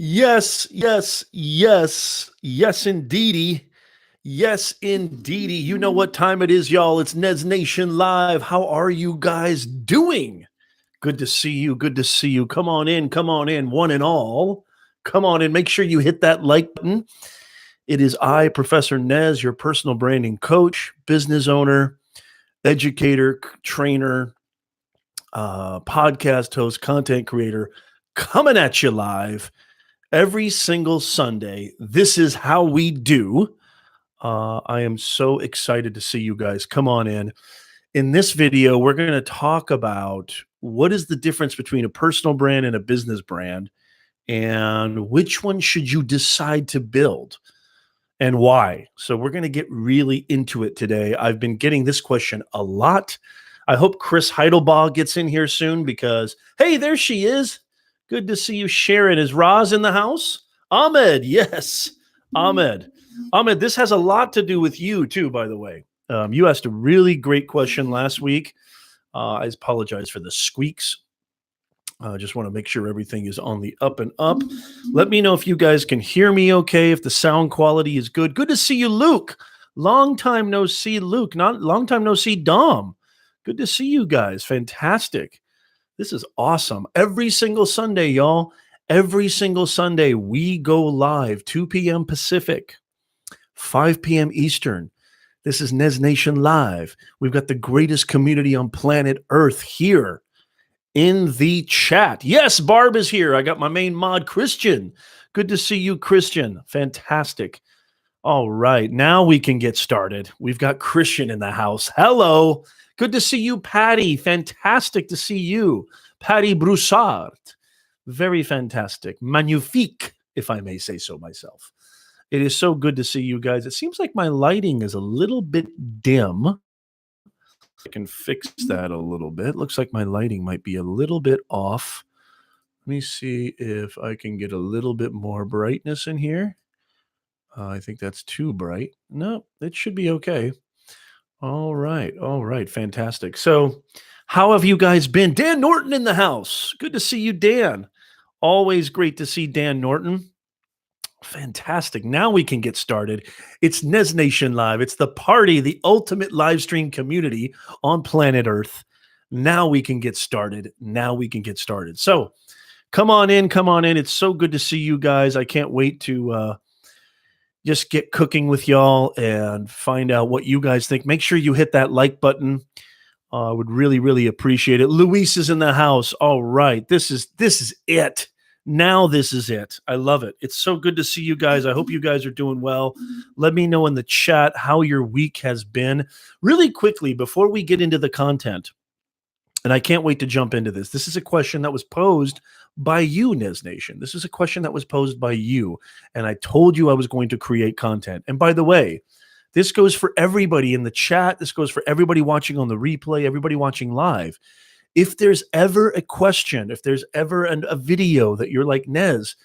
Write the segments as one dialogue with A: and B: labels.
A: Yes, yes, yes, yes, indeedy. Yes, indeedy. You know what time it is, y'all. It's Nez Nation Live. How are you guys doing? Good to see you. Good to see you. Come on in, one and all. Come on in. Make sure you hit that like button. It is I, Professor Nez, your personal branding coach, business owner, educator, trainer, podcast host, content creator, coming at you live every single Sunday. This is how we do. I am so excited to see you guys. Come on in. In this video, we're going to talk about what is the difference between a personal brand and a business brand, and which one should you decide to build and why. So we're going to get really into it today. I've been getting this question a lot. I hope Chris Heidelbaugh gets in here soon because, hey, there she is. Good to see you, Sharon. Is Roz in the house? Ahmed, yes. Ahmed. Ahmed, this has a lot to do with you, too, by the way. You asked a really great question last week. I apologize for the squeaks. I just want to make sure everything is on the up and up. Let me know if you guys can hear me okay, if the sound quality is good. Good to see you, Luke. Long time no see, Luke. Not long time no see, Dom. Good to see you guys. Fantastic. This is awesome. Every single Sunday, y'all. Every single Sunday, we go live 2 p.m. Pacific, 5 p.m. Eastern. This is Nez Nation Live. We've got the greatest community on planet Earth here in the chat. Yes, Barb is here. I got my main mod, Christian. Good to see you, Christian. Fantastic. All right, now we can get started. We've got Christian in the house. Hello. Good to see you, Patty. Fantastic to see you. Patty Broussard. Very fantastic. Magnifique, if I may say so myself. It is so good to see you guys. It seems like my lighting is a little bit dim. I can fix that a little bit. Looks like my lighting might be a little bit off. Let me see if I can get a little bit more brightness in here. I think that's too bright. No, it should be okay. All right, fantastic. So, how have you guys been? Dan Norton in the house. Good to see you, Dan. Always great to see Dan Norton. Fantastic. Now we can get started. It's Nez Nation Live. It's the party, the ultimate live stream community on planet Earth. Now we can get started. So, come on in. It's so good to see you guys. I can't wait to just get cooking with y'all and find out what you guys think. Make sure you hit that like button. I would really, really appreciate it. Luis is in the house. All right. This is it. Now this is it. I love it. It's so good to see you guys. I hope you guys are doing well. Let me know in the chat how your week has been. Really quickly, before we get into the content, and I can't wait to jump into this. This is a question that was posed by you, Nez Nation. This is a question that was posed by you. And I told you I was going to create content. And by the way, this goes for everybody in the chat. This goes for everybody watching on the replay, everybody watching live. If there's ever a question, if there's ever a video that you're like, Nez,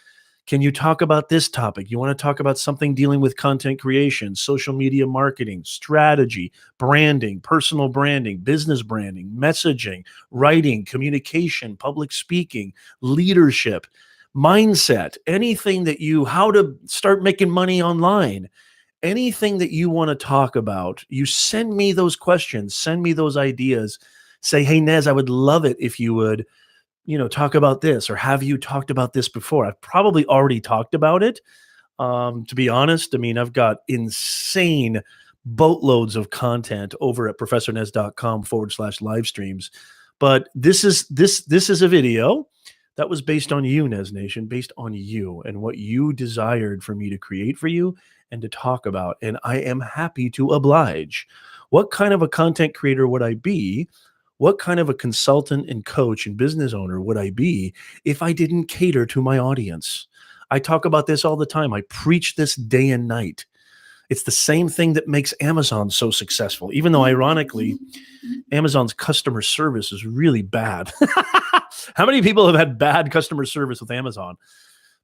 A: can you talk about this topic? You want to talk about something dealing with content creation, social media marketing, strategy, branding, personal branding, business branding, messaging, writing, communication, public speaking, leadership, mindset, anything that how to start making money online, anything that you want to talk about, you send me those questions, send me those ideas. Say, hey, Nez, I would love it if you would, talk about this, or have you talked about this before? I've probably already talked about it. To be honest, I mean, I've got insane boatloads of content over at professornez.com/live streams. But this is a video that was based on you, Nez Nation, based on you and what you desired for me to create for you and to talk about. And I am happy to oblige. What kind of a content creator would I be? What kind of a consultant and coach and business owner would I be if I didn't cater to my audience? I talk about this all the time. I preach this day and night. It's the same thing that makes Amazon so successful, even though ironically, Amazon's customer service is really bad. How many people have had bad customer service with Amazon?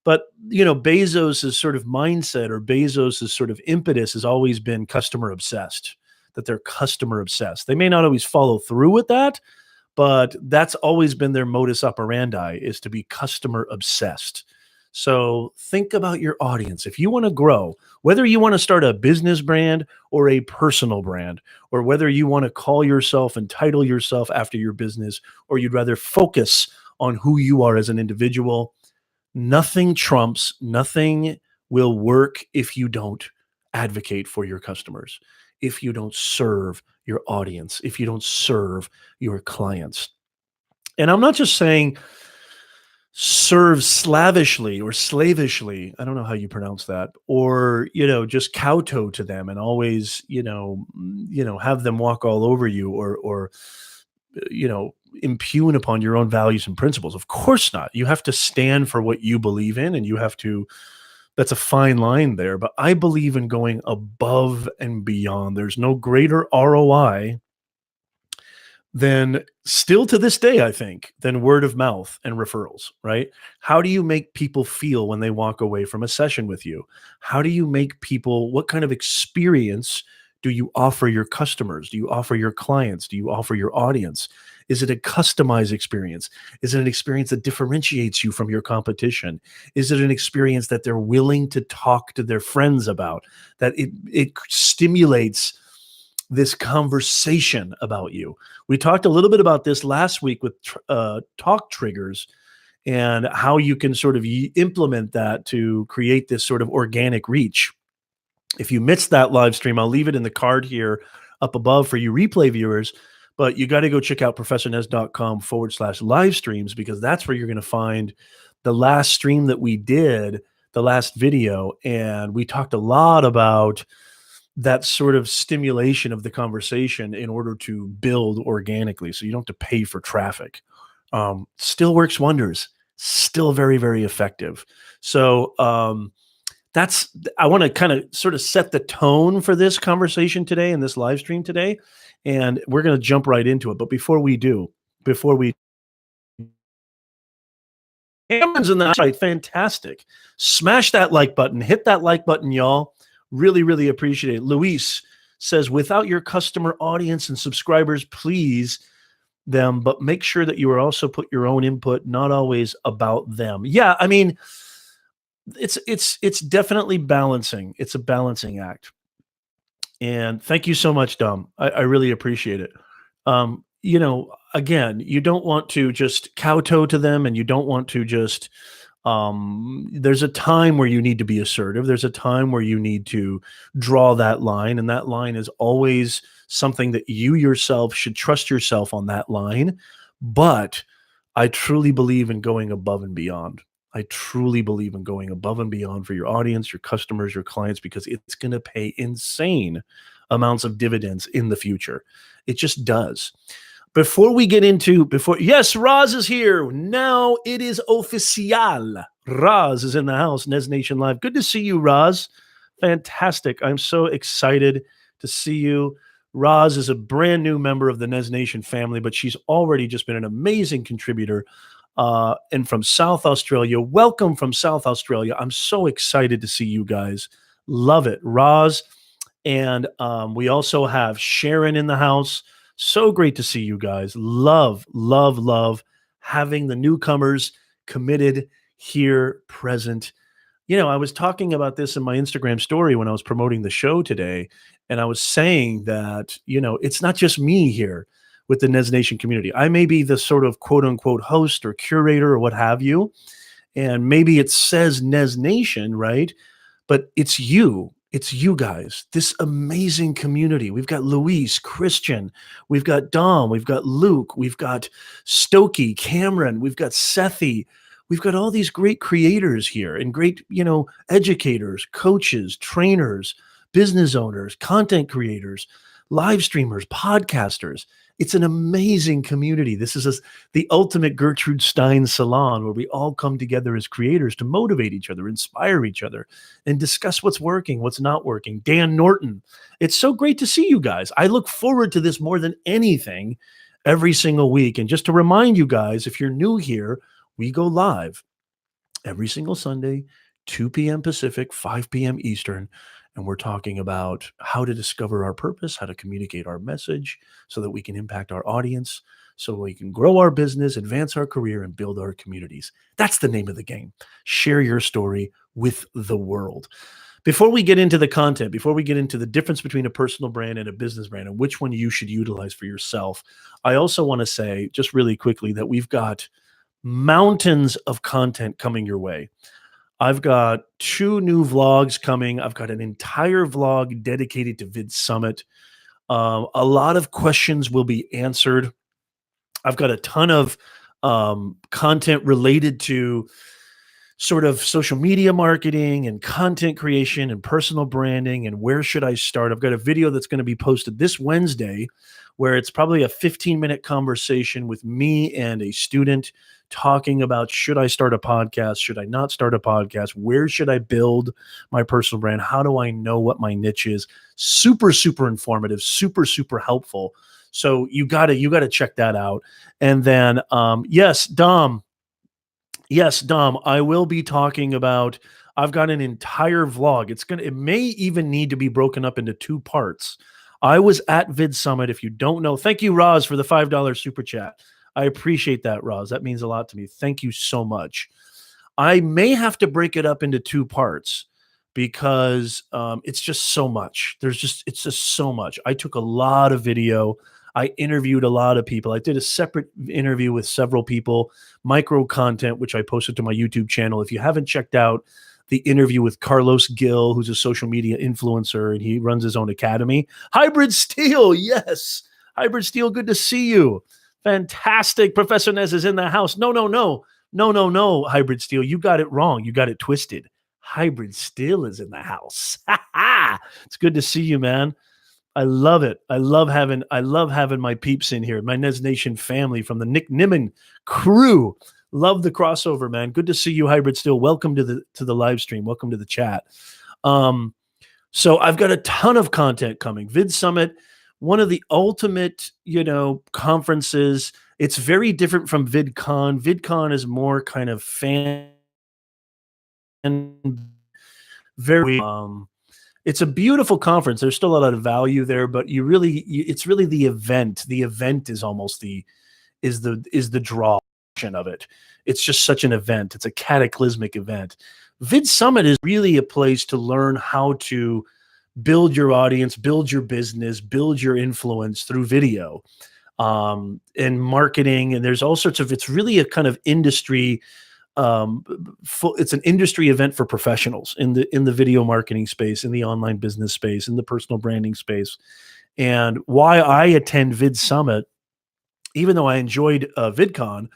A: But, Bezos's sort of mindset or Bezos's sort of impetus has always been customer obsessed. That they're customer obsessed. They may not always follow through with that, but that's always been their modus operandi, is to be customer obsessed. So think about your audience. If you want to grow, whether you want to start a business brand or a personal brand, or whether you want to call yourself and title yourself after your business, or you'd rather focus on who you are as an individual, nothing trumps, nothing will work if you don't advocate for your customers, if you don't serve your audience, if you don't serve your clients. And I'm not just saying serve slavishly or slavishly. I don't know how you pronounce that. Or, just kowtow to them and always, have them walk all over you or you know, impugn upon your own values and principles. Of course not. You have to stand for what you believe in and you have to that's a fine line there, but I believe in going above and beyond. There's no greater ROI than still to this day, I think, than word of mouth and referrals, right? How do you make people feel when they walk away from a session with you? How do you make people, what kind of experience do you offer your customers? Do you offer your clients? Do you offer your audience? Is it a customized experience? Is it an experience that differentiates you from your competition? Is it an experience that they're willing to talk to their friends about? That it stimulates this conversation about you. We talked a little bit about this last week with talk triggers and how you can sort of implement that to create this sort of organic reach. If you missed that live stream, I'll leave it in the card here up above for you replay viewers. But you got to go check out professornez.com/live streams because that's where you're going to find the last stream that we did, the last video. And we talked a lot about that sort of stimulation of the conversation in order to build organically. So you don't have to pay for traffic. Still works wonders, still very, very effective. So I want to kind of sort of set the tone for this conversation today and this live stream today. And we're going to jump right into it. But before we Cameron's in the right, fantastic. Smash that like button, hit that like button, y'all. Really, really appreciate it. Luis says, without your customer audience and subscribers, please them, but make sure that you are also put your own input, not always about them. Yeah, I mean, it's definitely balancing. It's a balancing act. And thank you so much, Dom. I really appreciate it. Again, you don't want to just kowtow to them and you don't want to just there's a time where you need to be assertive. There's a time where you need to draw that line, and that line is always something that you yourself should trust yourself on that line. But I truly believe in going above and beyond. I truly believe in going above and beyond for your audience, your customers, your clients, because it's going to pay insane amounts of dividends in the future. It just does. Yes, Roz is here. Now it is official. Roz is in the house, Nez Nation Live. Good to see you, Roz. Fantastic. I'm so excited to see you. Roz is a brand new member of the Nez Nation family, but she's already just been an amazing contributor. And from South Australia, welcome from South Australia. I'm so excited to see you guys. Love it. Roz. And we also have Sharon in the house. So great to see you guys. Love, love, love having the newcomers committed here present. I was talking about this in my Instagram story when I was promoting the show today. And I was saying that, it's not just me here with the Nez Nation community. I may be the sort of quote unquote host or curator or what have you. And maybe it says Nez Nation, right? But it's you. It's you guys, this amazing community. We've got Luis, Christian, we've got Dom, we've got Luke, we've got Stokey, Cameron, we've got Sethi. We've got all these great creators here and great, educators, coaches, trainers, business owners, content creators, live streamers, podcasters. It's an amazing community. This is the ultimate Gertrude Stein salon where we all come together as creators to motivate each other, inspire each other, and discuss what's working, what's not working. Dan Norton, it's so great to see you guys. I look forward to this more than anything every single week. And just to remind you guys, if you're new here, we go live every single Sunday, 2 p.m. Pacific, 5 p.m. Eastern. And we're talking about how to discover our purpose, how to communicate our message so that we can impact our audience, so we can grow our business, advance our career, and build our communities. That's the name of the game. Share your story with the world. Before we get into the content, before we get into the difference between a personal brand and a business brand and which one you should utilize for yourself, I also want to say just really quickly that we've got mountains of content coming your way. I've got 2 new vlogs coming. I've got an entire vlog dedicated to Vid Summit. A lot of questions will be answered. I've got a ton of content related to sort of social media marketing and content creation and personal branding and where should I start. I've got a video that's going to be posted this Wednesday where it's probably a 15-minute conversation with me and a student talking about, should I start a podcast? Should I not start a podcast? Where should I build my personal brand? How do I know what my niche is? Super, super informative, super, super helpful. So you gotta check that out. And then, yes, Dom, I will be talking about, I've got an entire vlog. It may even need to be broken up into 2 parts. I was at Vid Summit. If you don't know, thank you, Roz, for the $5 super chat. I appreciate that, Roz. That means a lot to me. Thank you so much. I may have to break it up into 2 parts because it's just so much. It's just so much. I took a lot of video. I interviewed a lot of people. I did a separate interview with several people, micro content, which I posted to my YouTube channel. If you haven't checked out the interview with Carlos Gill, who's a social media influencer, and he runs his own academy. Hybrid Steel, yes. Hybrid Steel, good to see you. Fantastic. Professor Nez is in the house. No, Hybrid Steel. You got it wrong. You got it twisted. Hybrid Steel is in the house. It's good to see you, man. I love it. I love having my peeps in here, my Nez Nation family from the Nick Nimmin crew. Love the crossover, man. Good to see you, Hybrid Steel. Welcome to the live stream. Welcome to the chat. So I've got a ton of content coming. Vid Summit, one of the ultimate, conferences. It's very different from VidCon. VidCon is more kind of fan, very it's a beautiful conference. There's still a lot of value there, but it's really the event. The event is almost the draw of it. It's just such an event. It's a cataclysmic event. Vid Summit is really a place to learn how to build your audience, build your business, build your influence through video, and marketing. And there's all sorts of, it's really a kind of industry, it's an industry event for professionals in the video marketing space, in the online business space, in the personal branding space. And why I attend Vid Summit, even though I enjoyed VidCon,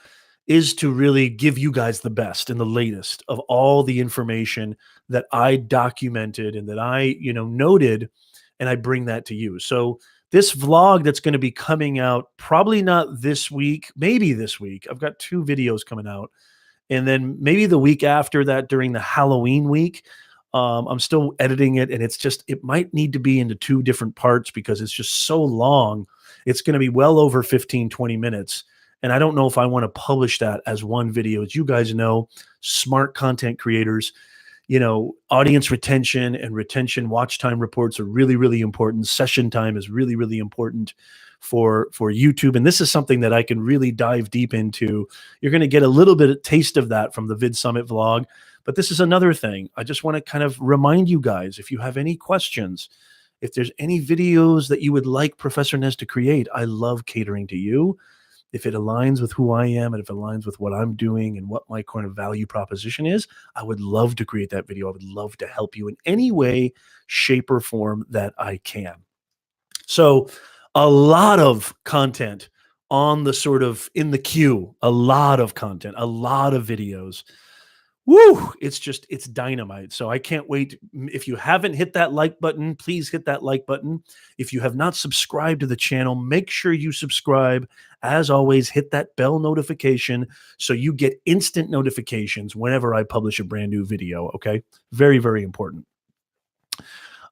A: is to really give you guys the best and the latest of all the information that I documented and that I, noted, and I bring that to you. So this vlog that's going to be coming out, probably not this week, maybe this week. I've got 2 videos coming out. And then maybe the week after that, during the Halloween week, I'm still editing it. And it might need to be into 2 different parts because it's just so long. It's going to be well over 15, 20 minutes. And I don't know if I want to publish that as one video. As you guys know, smart content creators, audience retention and retention watch time reports are really, really important. Session time is really, really important for YouTube. And this is something that I can really dive deep into. You're going to get a little bit of taste of that from the Vid Summit vlog. But this is another thing. I just want to kind of remind you guys, if you have any questions, if there's any videos that you would like Professor Nez to create, I love catering to you. If it aligns with who I am and if it aligns with what I'm doing and what my kind of value proposition is, I would love to create that video. I would love to help you in any way, shape, or form that I can. So a lot of content on the sort of in the queue, a lot of content, a lot of videos. Woo! It's dynamite. So I can't wait. If you haven't hit that like button, please hit that like button. If you have not subscribed to the channel, make sure you subscribe. As always, hit that bell notification so you get instant notifications whenever I publish a brand new video. Okay. Very, very important.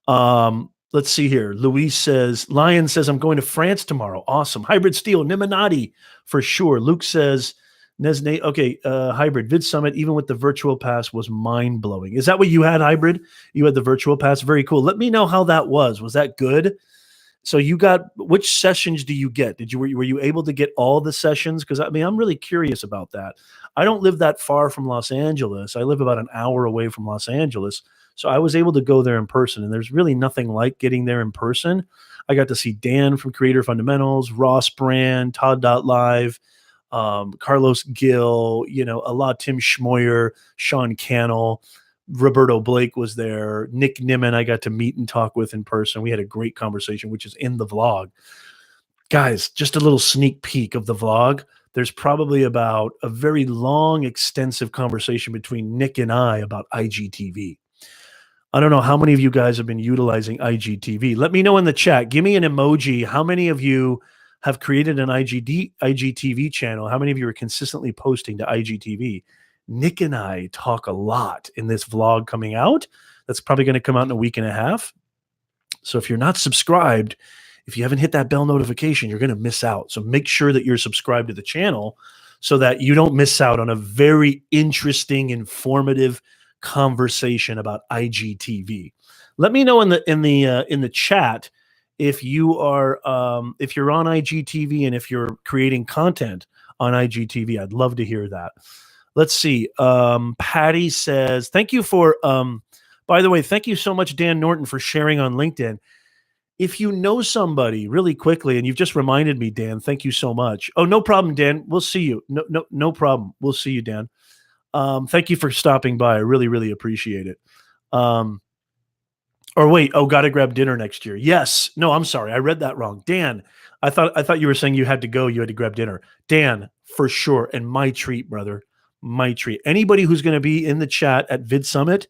A: Let's see here. Lion says, I'm going to France tomorrow. Awesome. Hybrid Steel, Niminati for sure. Luke says, Nesnate, okay, Hybrid, Vid Summit, even with the virtual pass, was mind-blowing. Is that what you had, Hybrid? You had the virtual pass? Very cool. Let me know how that was. Was that good? So you got, which sessions do you get? Were you able to get all the sessions? Because I mean, I'm really curious about that. I don't live that far from Los Angeles. I live about an hour away from Los Angeles. So I was able to go there in person, and there's really nothing like getting there in person. I got to see Dan from Creator Fundamentals, Ross Brand, Todd Live, Carlos Gill, a lot, Tim Schmoyer, Sean Cannell, Roberto Blake was there. Nick Nimmin, I got to meet and talk with in person. We had a great conversation, which is in the vlog. Guys, just a little sneak peek of the vlog. There's probably about a very long, extensive conversation between Nick and I about IGTV. I don't know how many of you guys have been utilizing IGTV. Let me know in the chat. Give me an emoji. How many of you have created an IGTV channel? How many of you are consistently posting to IGTV? Nick and I talk a lot in this vlog coming out. That's probably going to come out in a week and a half. So if you're not subscribed, if you haven't hit that bell notification, you're going to miss out. So make sure that you're subscribed to the channel so that you don't miss out on a very interesting, informative conversation about IGTV. Let me know in the chat if you are if you're on IGTV and if you're creating content on IGTV. I'd love to hear that. Let's see. Patty says, thank you for, by the way, thank you so much, Dan Norton, for sharing on LinkedIn. If you know somebody really quickly, and you've just reminded me, Dan, thank you so much. Oh, no problem, Dan. We'll see you. No problem. We'll see you, Dan. Thank you for stopping by. I really, really appreciate it. Or wait, got to grab dinner next year. Yes. No, I'm sorry. I read that wrong. Dan, I thought you were saying you had to go. You had to grab dinner. Dan, for sure. And my treat, brother. My treat. Anybody who's going to be in the chat at Vid Summit,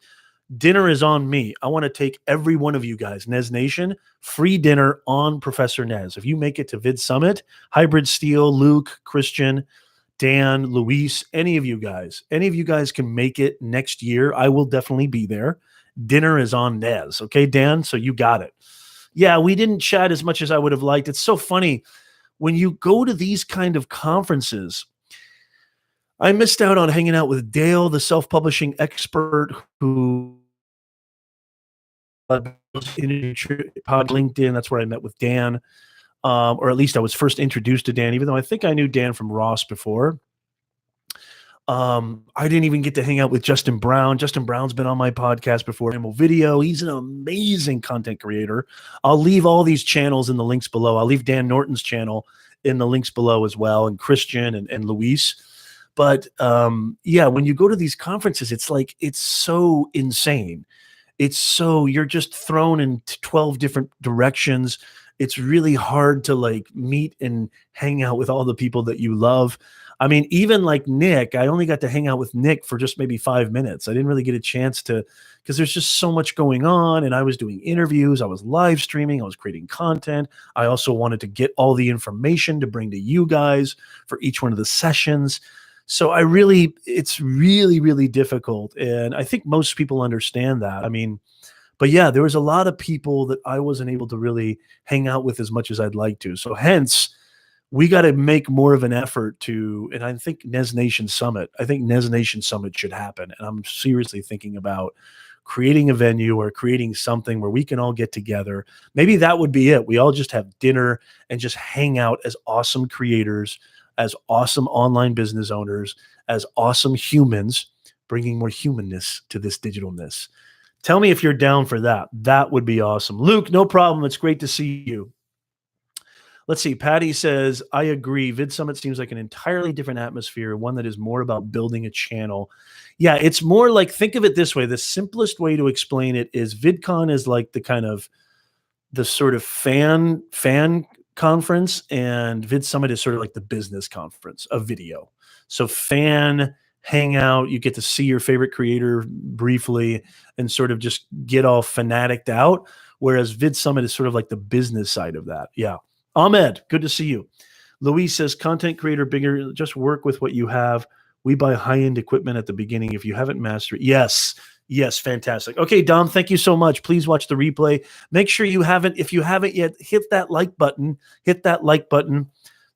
A: dinner is on me. I want to take every one of you guys, Nez Nation, free dinner on Professor Nez. If you make it to Vid Summit, Hybrid Steel, Luke, Christian, Dan, Luis, any of you guys can make it next year. I will definitely be there. Dinner is on Nez. Okay, Dan? So you got it. Yeah, we didn't chat as much as I would have liked. It's so funny. When you go to these kind of conferences, I missed out on hanging out with Dale, the self-publishing expert who pod LinkedIn. That's where I met with Dan, or at least I was first introduced to Dan, even though I think I knew Dan from Ross before. I didn't even get to hang out with Justin Brown. Justin Brown's been on my podcast before. Video. He's an amazing content creator. I'll leave all these channels in the links below. I'll leave Dan Norton's channel in the links below as well, and Christian and Luis. But yeah, when you go to these conferences, it's so insane. You're just thrown in 12 different directions. It's really hard to meet and hang out with all the people that you love. I mean, even like Nick, I only got to hang out with Nick for just maybe 5 minutes. I didn't really get a chance to, because there's just so much going on, and I was doing interviews, I was live streaming, I was creating content. I also wanted to get all the information to bring to you guys for each one of the sessions. So it's really, really difficult. And I think most people understand that. I mean, but yeah, there was a lot of people that I wasn't able to really hang out with as much as I'd like to. So hence, we got to make more of an effort to, and I think Nez Nation Summit should happen. And I'm seriously thinking about creating a venue or creating something where we can all get together. Maybe that would be it. We all just have dinner and just hang out as awesome creators, as awesome online business owners, as awesome humans, bringing more humanness to this digitalness. Tell me if you're down for that. That would be awesome. Luke, no problem. It's great to see you. Let's see. Patty says, I agree. Vid Summit seems like an entirely different atmosphere, one that is more about building a channel. Yeah, it's more like, think of it this way. The simplest way to explain it is VidCon is like the sort of fan conference, and Vid Summit is sort of like the business conference of video. So fan hangout, you get to see your favorite creator briefly and sort of just get all fanaticked out. Whereas Vid Summit is sort of like the business side of that. Yeah. Ahmed, good to see you. Louise says, content creator bigger, just work with what you have. We buy high-end equipment at the beginning if you haven't mastered it. Yes, fantastic. Okay, Dom, thank you so much. Please watch the replay. Make sure if you haven't yet, hit that like button.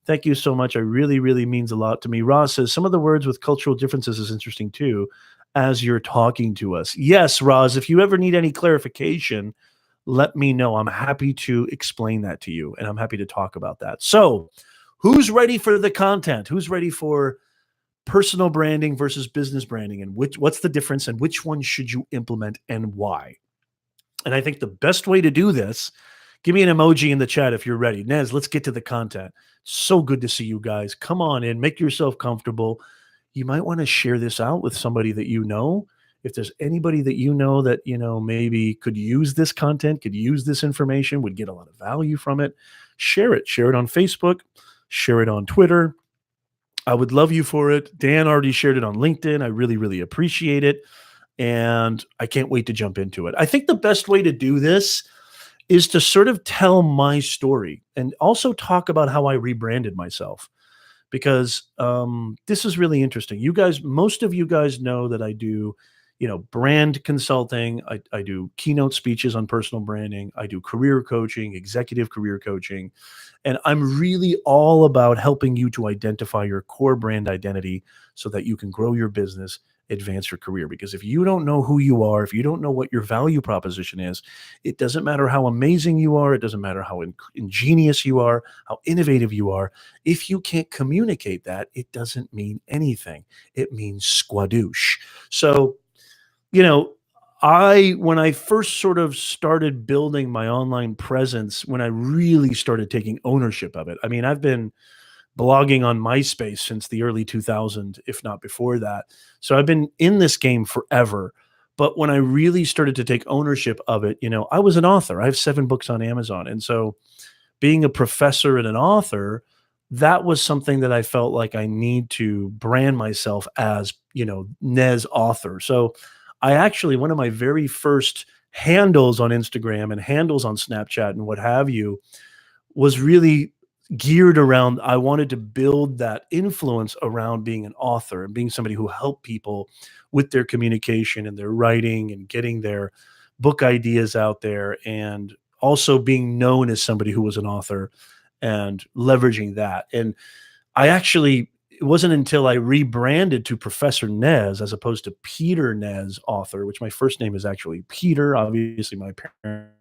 A: Thank you so much. It really, really means a lot to me. Ross says, some of the words with cultural differences is interesting too, as you're talking to us. Yes, Roz, if you ever need any clarification, let me know. I'm happy to explain that to you, and I'm happy to talk about that. So, who's ready for the content? Who's ready for personal branding versus business branding, and what's the difference, and which one should you implement and why? And I think the best way to do this, give me an emoji in the chat if you're ready. Nez, let's get to the content. So good to see you guys. Come on in, make yourself comfortable. You might want to share this out with somebody that you know. If there's anybody that you know that, maybe could use this content, could use this information, would get a lot of value from it, share it. Share it on Facebook, share it on Twitter. I would love you for it. Dan already shared it on LinkedIn. I really, really appreciate it. And I can't wait to jump into it. I think the best way to do this is to sort of tell my story and also talk about how I rebranded myself, because this is really interesting. You guys, most of you guys know that I do, brand consulting. I do keynote speeches on personal branding. I do career coaching, executive career coaching. And I'm really all about helping you to identify your core brand identity so that you can grow your business, advance your career. Because if you don't know who you are, if you don't know what your value proposition is, it doesn't matter how amazing you are. It doesn't matter how ingenious you are, how innovative you are. If you can't communicate that, it doesn't mean anything. It means squadoosh. So, you know, when I first sort of started building my online presence, when I really started taking ownership of it, I mean, I've been blogging on MySpace since the early 2000s, if not before that. So I've been in this game forever. But when I really started to take ownership of it, I was an author. I have 7 books on Amazon. And so being a professor and an author, that was something that I felt like I need to brand myself as, Nez author. So I actually, one of my very first handles on Instagram and handles on Snapchat and what have you was really geared around, I wanted to build that influence around being an author and being somebody who helped people with their communication and their writing and getting their book ideas out there, and also being known as somebody who was an author and leveraging that. And it wasn't until I rebranded to Professor Nez as opposed to Peter Nez author, which my first name is actually Peter. Obviously, my parents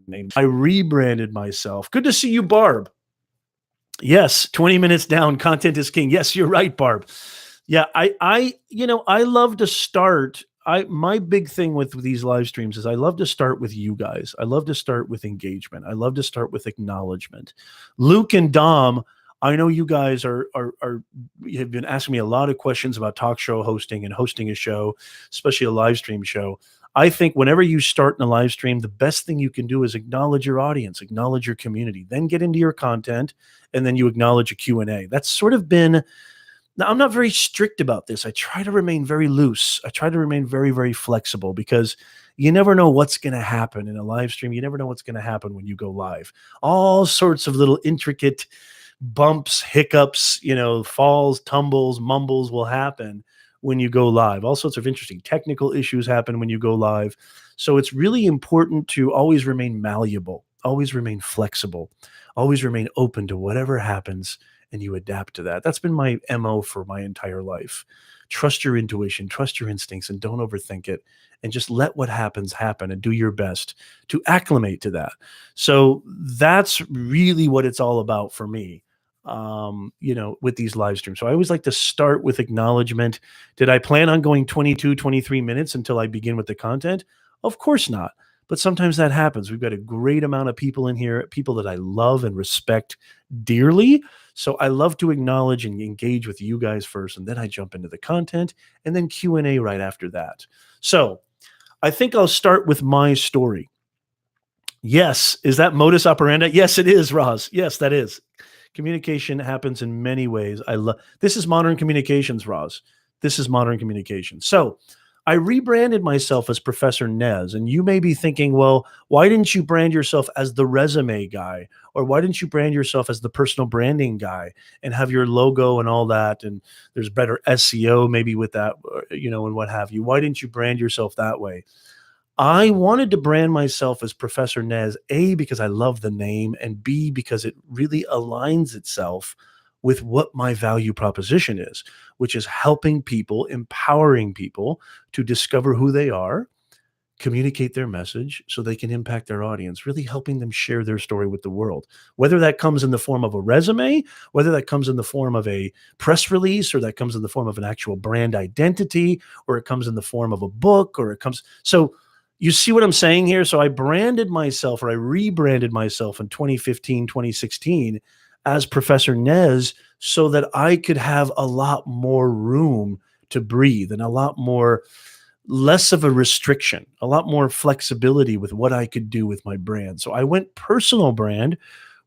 A: name. I rebranded myself. Good to see you, Barb. Yes, 20 minutes down, content is king. Yes, you're right, Barb. Yeah, I love to start. My big thing with these live streams is I love to start with you guys. I love to start with engagement. I love to start with acknowledgement. Luke and Dom, I know you guys have been asking me a lot of questions about talk show hosting and hosting a show, especially a live stream show. I think whenever you start in a live stream, the best thing you can do is acknowledge your audience, acknowledge your community, then get into your content, and then you acknowledge a Q&A. That's sort of been, now I'm not very strict about this. I try to remain very loose. I try to remain very, very flexible, because you never know what's going to happen in a live stream. You never know what's going to happen when you go live. All sorts of little intricate bumps, hiccups, falls, tumbles, mumbles will happen when you go live. All sorts of interesting technical issues happen when you go live. So it's really important to always remain malleable, always remain flexible, always remain open to whatever happens, and you adapt to that. That's been my MO for my entire life. Trust your intuition, trust your instincts, and don't overthink it. And just let what happens happen and do your best to acclimate to that. So that's really what it's all about for me, with these live streams. So I always like to start with acknowledgement. Did I plan on going 22, 23 minutes until I begin with the content? Of course not. But sometimes that happens. We've got a great amount of people in here, people that I love and respect dearly. So I love to acknowledge and engage with you guys first, and then I jump into the content, and then Q&A right after that. So I think I'll start with my story. Yes. Is that modus operandi? Yes, it is, Roz. Yes, that is. Communication happens in many ways. This is modern communications, Roz. This is modern communication. So I rebranded myself as Professor Nez, and you may be thinking, well, why didn't you brand yourself as the resume guy? Or why didn't you brand yourself as the personal branding guy and have your logo and all that? And there's better SEO maybe with that, and what have you. Why didn't you brand yourself that way? I wanted to brand myself as Professor Nez, A, because I love the name, and B, because it really aligns itself with what my value proposition is, which is helping people, empowering people to discover who they are, communicate their message so they can impact their audience, really helping them share their story with the world. Whether that comes in the form of a resume, whether that comes in the form of a press release, or that comes in the form of an actual brand identity, or it comes in the form of a book, or it comes. So you see what I'm saying here? So I branded myself, or I rebranded myself in 2015, 2016 as Professor Nez so that I could have a lot more room to breathe and a lot more less of a restriction, a lot more flexibility with what I could do with my brand. So I went personal brand,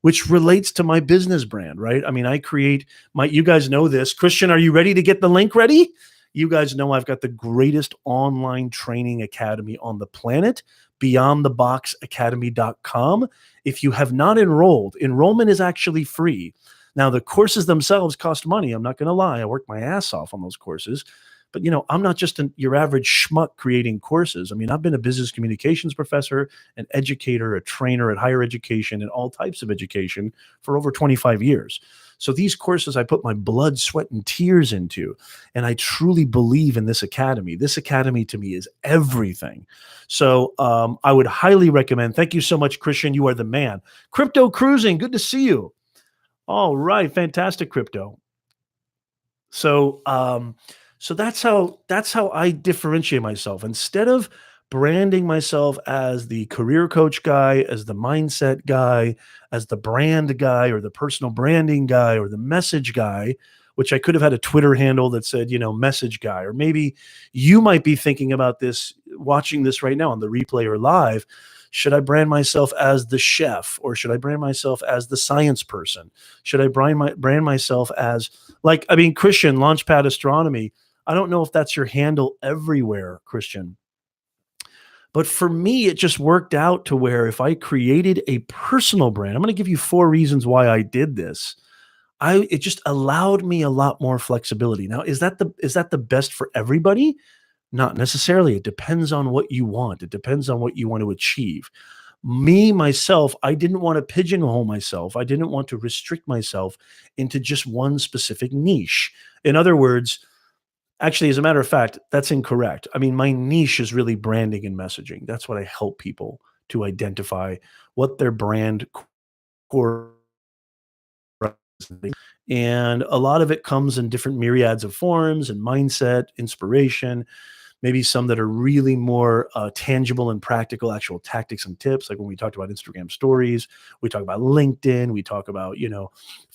A: which relates to my business brand, right? I mean, I create you guys know this. Christian, are you ready to get the link ready? You guys know I've got the greatest online training academy on the planet, beyondtheboxacademy.com. If you have not enrolled, enrollment is actually free. Now, the courses themselves cost money. I'm not going to lie. I worked my ass off on those courses. But, I'm not just your average schmuck creating courses. I mean, I've been a business communications professor, an educator, a trainer at higher education and all types of education for over 25 years. So these courses I put my blood, sweat, and tears into. And I truly believe in this academy. This academy to me is everything. So I would highly recommend. Thank you so much, Christian. You are the man. Crypto Cruising, good to see you. All right, fantastic, Crypto. So that's how I differentiate myself. Instead of branding myself as the career coach guy, as the mindset guy, as the brand guy, or the personal branding guy, or the message guy, which I could have had a Twitter handle that said, message guy, or maybe you might be thinking about this, watching this right now on the replay or live. Should I brand myself as the chef, or should I brand myself as the science person? Should I brand myself as, Christian, Launchpad Astronomy? I don't know if that's your handle everywhere, Christian. But for me, it just worked out to where if I created a personal brand, I'm going to give you 4 reasons why I did this. It just allowed me a lot more flexibility. Now, is that the best for everybody? Not necessarily. It depends on what you want. It depends on what you want to achieve. Myself, I didn't want to pigeonhole myself. I didn't want to restrict myself into just one specific niche. In other words, actually, as a matter of fact, that's incorrect. I mean, my niche is really branding and messaging. That's what I help people to identify what their brand core is. And a lot of it comes in different myriads of forms and mindset, inspiration, maybe some that are really more tangible and practical, actual tactics and tips. Like when we talked about Instagram stories, we talk about LinkedIn, we talk about,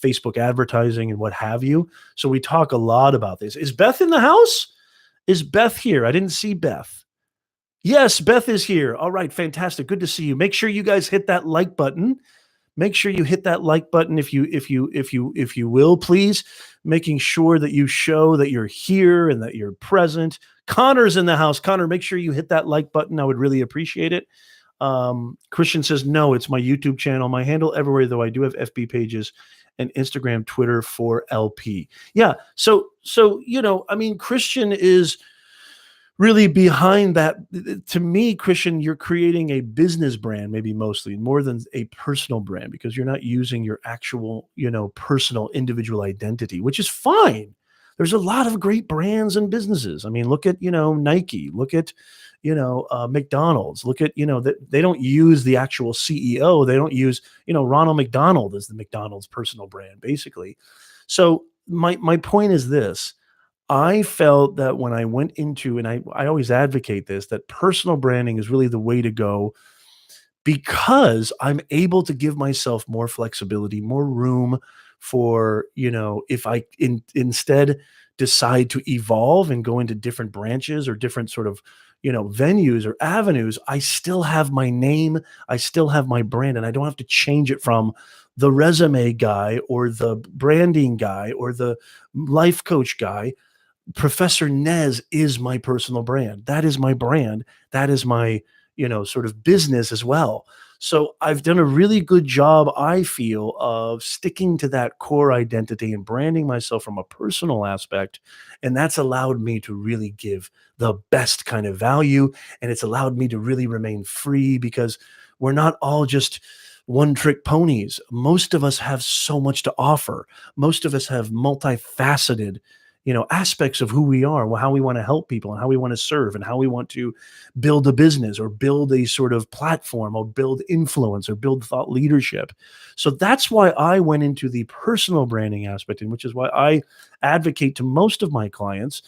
A: Facebook advertising and what have you. So we talk a lot about this. Is Beth in the house? Is Beth here? I didn't see Beth. Yes, Beth is here. All right, fantastic. Good to see you. Make sure you guys hit that like button. Make sure you hit that like button if you will, please, making sure that you show that you're here and that you're present. Connor's in the house. Connor, make sure you hit that like button. I would really appreciate it. Christian says, no, it's my YouTube channel. My handle everywhere, though I do have FB pages and Instagram, Twitter for LP. Yeah. So, Christian is really behind that. To me, Christian, you're creating a business brand, maybe mostly more than a personal brand, because you're not using your actual, personal individual identity, which is fine. There's a lot of great brands and businesses. I mean, look at, Nike, look at, McDonald's, look at, they don't use the actual CEO. They don't use, Ronald McDonald as the McDonald's personal brand, basically. So my point is this. I felt that when I went into, and I always advocate this, that personal branding is really the way to go, because I'm able to give myself more flexibility, more room for, if I instead decide to evolve and go into different branches or different sort of, venues or avenues, I still have my name, I still have my brand, and I don't have to change it from the resume guy or the branding guy or the life coach guy. Professor Nez is my personal brand. That is my brand. That is my, sort of business as well. So I've done a really good job, I feel, of sticking to that core identity and branding myself from a personal aspect. And that's allowed me to really give the best kind of value. And it's allowed me to really remain free, because we're not all just one-trick ponies. Most of us have so much to offer. Most of us have multifaceted, aspects of who we are, how we want to help people and how we want to serve and how we want to build a business or build a sort of platform or build influence or build thought leadership. So that's why I went into the personal branding aspect, and which is why I advocate to most of my clients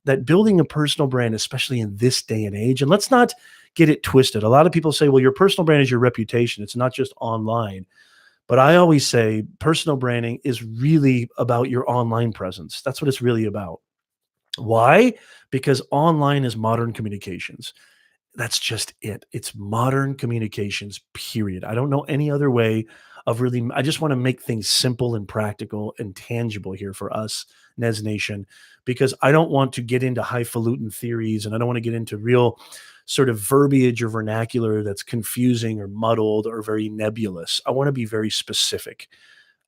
A: that building a personal brand, especially in this day and age, and let's not get it twisted. A lot of people say, well, your personal brand is your reputation. It's not just online. But I always say personal branding is really about your online presence. That's what it's really about. Why? Because online is modern communications. That's just it. It's modern communications, period. I don't know any other way of really, I just want to make things simple and practical and tangible here for us, Nez Nation, because I don't want to get into highfalutin theories and I don't want to get into real sort of verbiage or vernacular that's confusing or muddled or very nebulous. I want to be very specific.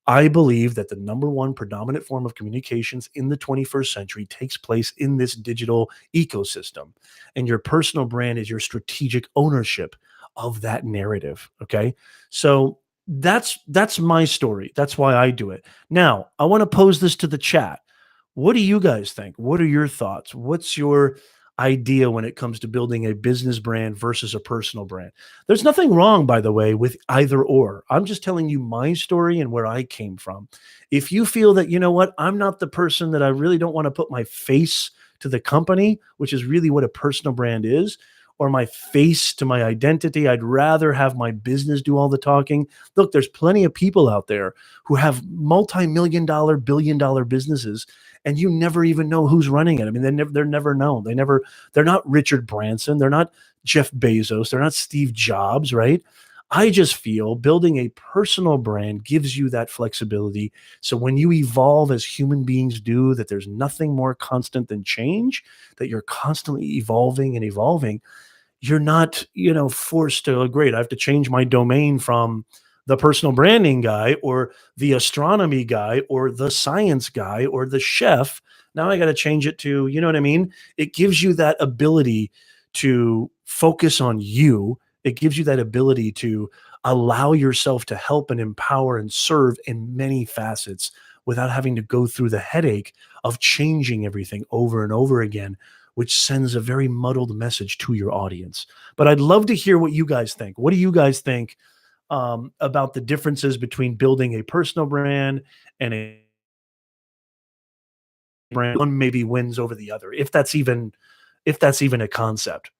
A: I believe that the number one predominant form of communications in the 21st century takes place in this digital ecosystem. And your personal brand is your strategic ownership of that narrative. Okay. So that's my story. That's why I do it. Now, I want to pose this to the chat. What do you guys think? What are your thoughts? What's your idea when it comes to building a business brand versus a personal brand? There's nothing wrong, by the way, with either or. I'm just telling you my story and where I came from. If you feel that, you know what, I'm not the person that I really don't want to put my face to the company, which is really what a personal brand is, or my face to my identity, I'd rather have my business do all the talking. Look, there's plenty of people out there who have multi-million dollar, billion-dollar businesses and you never even know who's running it. I mean, they're never known. They're not Richard Branson. They're not Jeff Bezos. They're not Steve Jobs, right? I just feel building a personal brand gives you that flexibility. So when you evolve as human beings do, that there's nothing more constant than change, that you're constantly evolving and evolving. You're not, forced to, great, I have to change my domain from the personal branding guy or the astronomy guy or the science guy or the chef. Now I got to change it to, you know what I mean? It gives you that ability to focus on you. It gives you that ability to allow yourself to help and empower and serve in many facets without having to go through the headache of changing everything over and over again, which sends a very muddled message to your audience. But I'd love to hear what you guys think. What do you guys think about the differences between building a personal brand and a brand? One maybe wins over the other, if that's even a concept.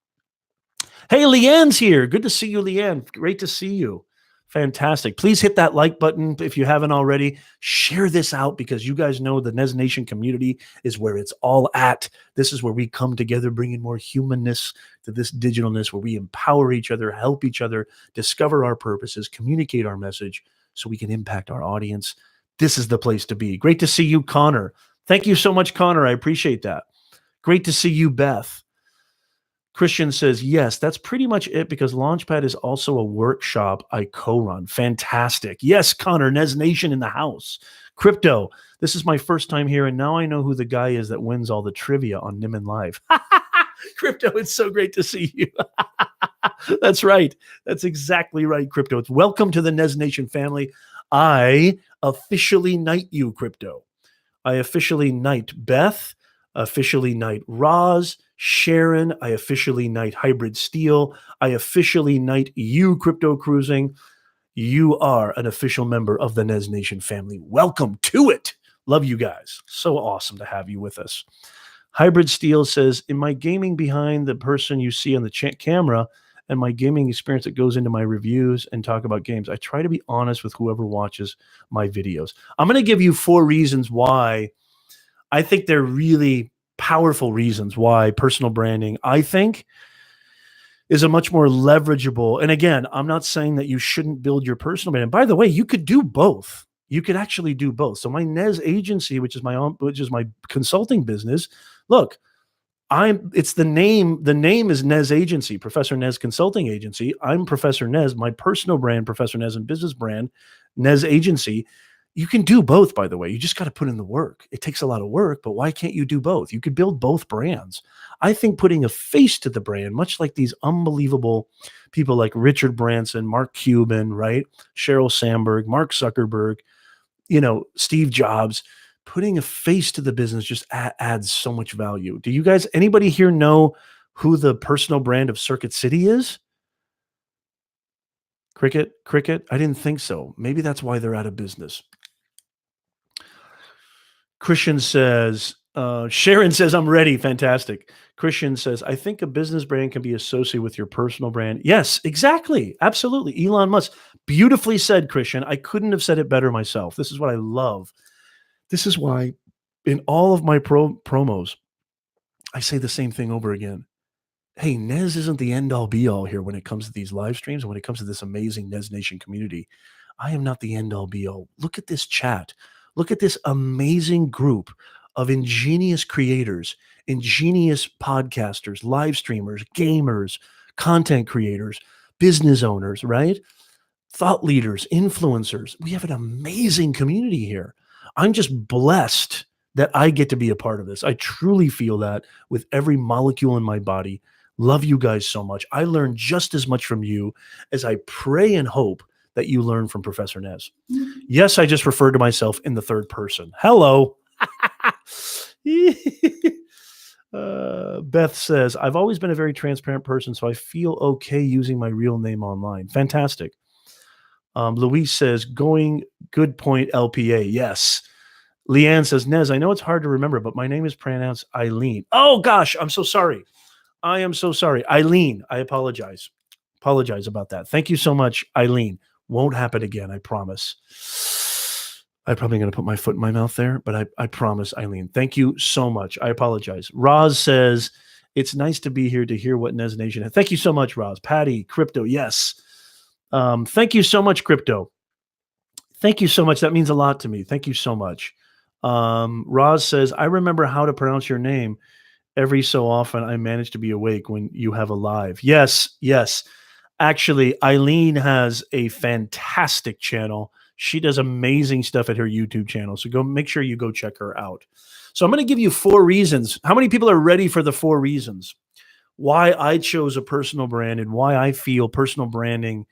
A: Hey, Leanne's here. Good to see you, Leanne. Great to see you. Fantastic. Please hit that like button if you haven't already. Share this out because you guys know the Nez Nation community is where it's all at. This is where we come together, bringing more humanness to this digitalness, where we empower each other, help each other, discover our purposes, communicate our message so we can impact our audience. This is the place to be. Great to see you, Connor. Thank you so much, Connor. I appreciate that. Great to see you, Beth. Christian says, yes, that's pretty much it because Launchpad is also a workshop I co-run. Fantastic. Yes, Connor, Nez Nation in the house. Crypto, this is my first time here, and now I know who the guy is that wins all the trivia on Nimin Live. Crypto, it's so great to see you. That's right. That's exactly right, Crypto. It's welcome to the Nez Nation family. I officially knight you, Crypto. I officially knight Beth, officially knight Roz, Sharon, I officially knight Hybrid Steel. I officially knight you, Crypto Cruising. You are an official member of the Nez Nation family. Welcome to it. Love you guys. So awesome to have you with us. Hybrid Steel says, in my gaming behind the person you see on the camera and my gaming experience that goes into my reviews and talk about games, I try to be honest with whoever watches my videos. I'm going to give you 4 reasons why I think they're really powerful reasons why personal branding, I think, is a much more leverageable. And again, I'm not saying that you shouldn't build your personal brand. And by the way, you could do both. You could actually do both. So my Nez agency, which is my consulting business, look, it's the name is Nez Agency, Professor Nez Consulting Agency. I'm Professor Nez, my personal brand, Professor Nez, and business brand, Nez Agency. You can do both, by the way. You just got to put in the work. It takes a lot of work, but why can't you do both? You could build both brands. I think putting a face to the brand, much like these unbelievable people like Richard Branson, Mark Cuban, right? Sheryl Sandberg, Mark Zuckerberg, Steve Jobs, putting a face to the business just adds so much value. Do you guys, anybody here know who the personal brand of Circuit City is? Cricket? Cricket? I didn't think so. Maybe that's why they're out of business. Christian says, Sharon says, I'm ready. Fantastic. Christian says, I think a business brand can be associated with your personal brand. Yes, exactly. Absolutely. Elon Musk. Beautifully said, Christian. I couldn't have said it better myself. This is what I love. This is why in all of my promos, I say the same thing over again. Hey, Nez isn't the end all be all here when it comes to these live streams and when it comes to this amazing Nez Nation community. I am not the end all be all. Look at this chat. Look at this amazing group of ingenious creators, ingenious podcasters, live streamers, gamers, content creators, business owners, right? Thought leaders, influencers. We have an amazing community here. I'm just blessed that I get to be a part of this. I truly feel that with every molecule in my body. Love you guys so much. I learn just as much from you as I pray and hope that you learn from Professor Nez. Yes, I just referred to myself in the third person. Hello. Beth says, I've always been a very transparent person, so I feel okay using my real name online. Fantastic. Louise says, good point, LPA. Yes. Leanne says, Nez, I know it's hard to remember, but my name is pronounced Eileen. Oh, gosh, I'm so sorry. I am so sorry. Eileen, I apologize. Apologize about that. Thank you so much, Eileen. Won't happen again, I promise. I'm probably going to put my foot in my mouth there, but I promise, Eileen. Thank you so much. I apologize. Roz says, it's nice to be here to hear what Nez Nation has. Thank you so much, Roz. Patty, Crypto, yes. Thank you so much, Crypto. Thank you so much. That means a lot to me. Thank you so much. Roz says, I remember how to pronounce your name. Every so often, I manage to be awake when you have a live. Yes, yes. Actually, Eileen has a fantastic channel. She does amazing stuff at her YouTube channel. So go make sure you go check her out. So I'm going to give you 4 reasons. How many people are ready for the 4 reasons why I chose a personal brand and why I feel personal branding,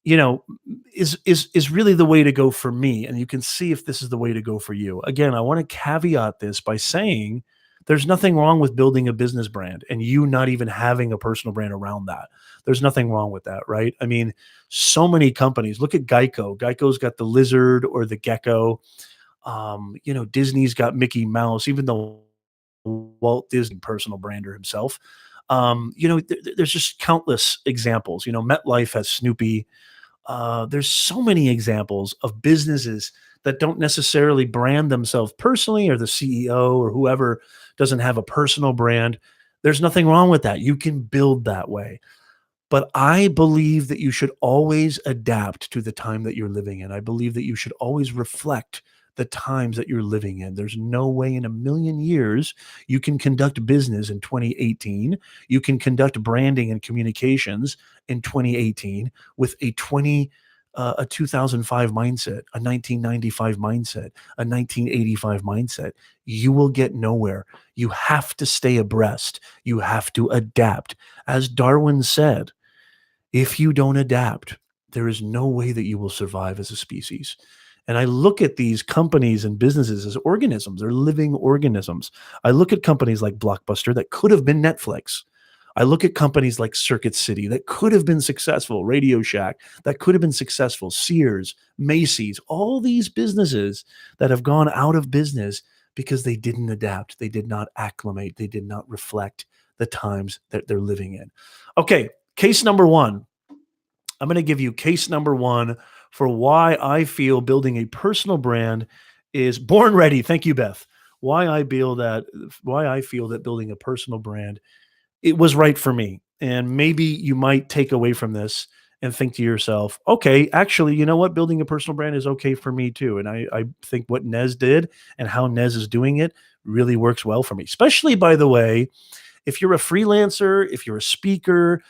A: is really the way to go for me. And you can see if this is the way to go for you. Again, I want to caveat this by saying there's nothing wrong with building a business brand and you not even having a personal brand around that. There's nothing wrong with that, right? I mean, so many companies, look at Geico. Geico's got the lizard or the gecko. Disney's got Mickey Mouse, even though Walt Disney personal brander himself. There's just countless examples. MetLife has Snoopy. There's so many examples of businesses that don't necessarily brand themselves personally, or the CEO or whoever doesn't have a personal brand. There's nothing wrong with that. You can build that way. But I believe that you should always adapt to the time that you're living in. I believe that you should always reflect the times that you're living in. There's no way in a million years you can conduct business in 2018. You can conduct branding and communications in 2018 with a 2005 mindset, a 1995 mindset, a 1985 mindset. You will get nowhere. You have to stay abreast. You have to adapt. As Darwin said, if you don't adapt, there is no way that you will survive as a species. And I look at these companies and businesses as organisms. They're living organisms. I look at companies like Blockbuster that could have been Netflix. I look at companies like Circuit City that could have been successful, Radio Shack that could have been successful, Sears, Macy's, all these businesses that have gone out of business because they didn't adapt. They did not acclimate. They did not reflect the times that they're living in. Okay, case number 1. I'm going to give you case number 1 for why I feel building a personal brand is born ready. Thank you, Beth. Why I feel that building a personal brand, it was right for me. And maybe you might take away from this and think to yourself, okay, actually, you know what? Building a personal brand is okay for me too. And I think what Nez did and how Nez is doing it really works well for me. Especially, by the way, if you're a freelancer, if you're a speaker,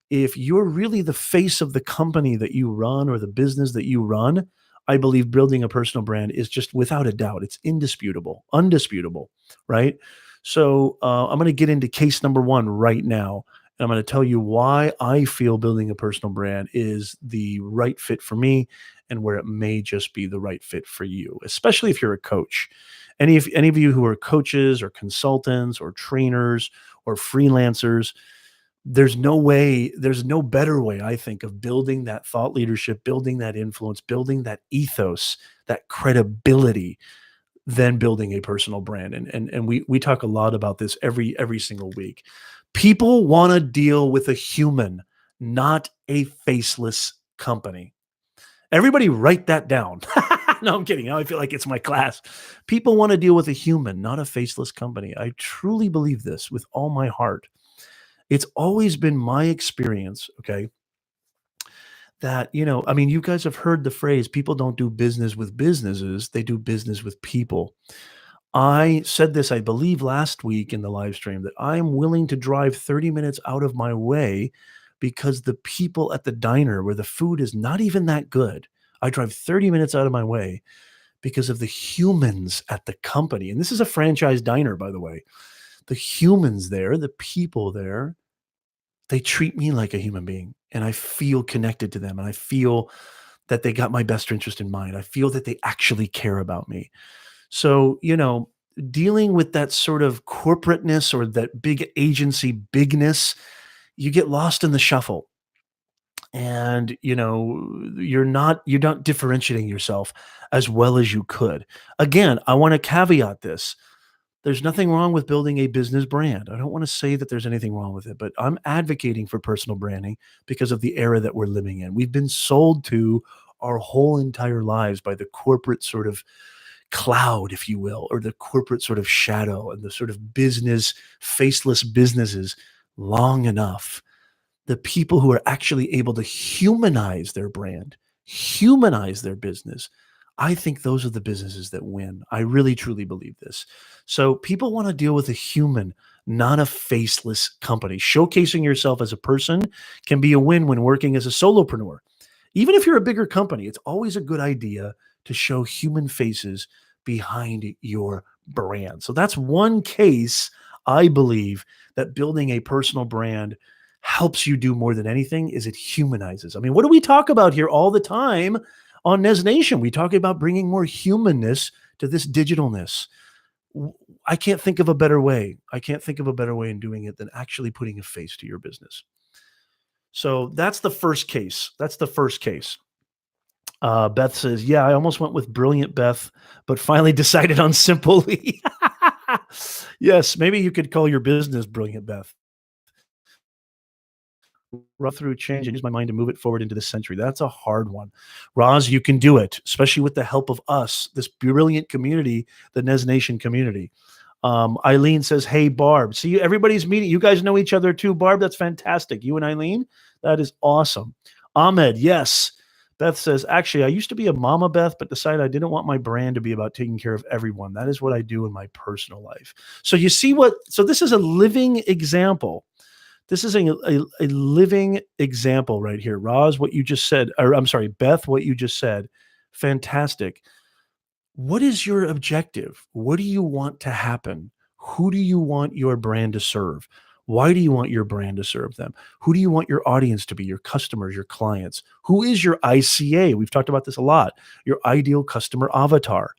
A: if you're really the face of the company that you run or the business that you run, I believe building a personal brand is just without a doubt. It's indisputable, undisputable, right? So I'm going to get into case number 1 right now. And I'm going to tell you why I feel building a personal brand is the right fit for me and where it may just be the right fit for you, especially if you're a coach. Any of you who are coaches or consultants or trainers or freelancers, there's no better way, I think, of building that thought leadership, building that influence, building that ethos, that credibility than building a personal brand. And we talk a lot about this every single week. People want to deal with a human, not a faceless company. Everybody write that down. No, I'm kidding. Now I feel like it's my class. People want to deal with a human, not a faceless company. I truly believe this with all my heart. It's always been my experience, okay, that, I mean, you guys have heard the phrase, people don't do business with businesses, they do business with people. I said this, I believe, last week in the live stream that I am willing to drive 30 minutes out of my way because the people at the diner where the food is not even that good, I drive 30 minutes out of my way because of the humans at the company. And this is a franchise diner, by the way. The humans there, the people there, they treat me like a human being, and I feel connected to them, and I feel that they got my best interest in mind. I feel that they actually care about me. So, dealing with that sort of corporateness or that big agency bigness, you get lost in the shuffle. And you're not differentiating yourself as well as you could. Again, I want to caveat this. There's nothing wrong with building a business brand. I don't want to say that there's anything wrong with it, but I'm advocating for personal branding because of the era that we're living in. We've been sold to our whole entire lives by the corporate sort of cloud, if you will, or the corporate sort of shadow and the sort of business, faceless businesses long enough. The people who are actually able to humanize their brand, humanize their business, I think those are the businesses that win. I really truly believe this. So people want to deal with a human, not a faceless company. Showcasing yourself as a person can be a win when working as a solopreneur. Even if you're a bigger company, it's always a good idea to show human faces behind your brand. So that's one case, I believe, that building a personal brand helps you do more than anything is it humanizes. I mean, what do we talk about here all the time on Nez Nation? We talk about bringing more humanness to this digitalness. I can't think of a better way. I can't think of a better way in doing it than actually putting a face to your business. So that's the first case. That's the first case. Beth says, yeah, I almost went with Brilliant Beth, but finally decided on Simply. Yes, maybe you could call your business Brilliant Beth. Rough through change and use my mind to move it forward into the century. That's a hard one. Roz, you can do it, especially with the help of us, this brilliant community, the Nez Nation community. Eileen says, hey, Barb. See, everybody's meeting. You guys know each other too, Barb. That's fantastic. You and Eileen, that is awesome. Ahmed, yes. Beth says, actually, I used to be a mama, Beth, but decided I didn't want my brand to be about taking care of everyone. That is what I do in my personal life. So you see so this is a living example. This is a living example right here. Roz, what you just said, or I'm sorry, Beth, what you just said, fantastic. What is your objective? What do you want to happen? Who do you want your brand to serve? Why do you want your brand to serve them? Who do you want your audience to be, your customers, your clients? Who is your ICA? We've talked about this a lot, your ideal customer avatar.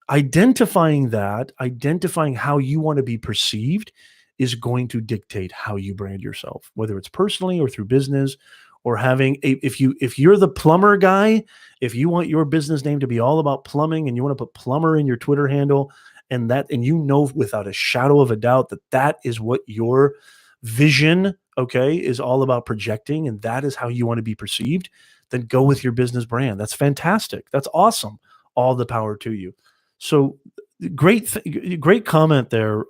A: Identifying how you want to be perceived is going to dictate how you brand yourself, whether it's personally or through business or if you're the plumber guy, if you want your business name to be all about plumbing and you want to put plumber in your Twitter handle and without a shadow of a doubt that is what your vision, okay, is all about projecting and that is how you want to be perceived, then go with your business brand. That's fantastic. That's awesome. All the power to you. So great comment there,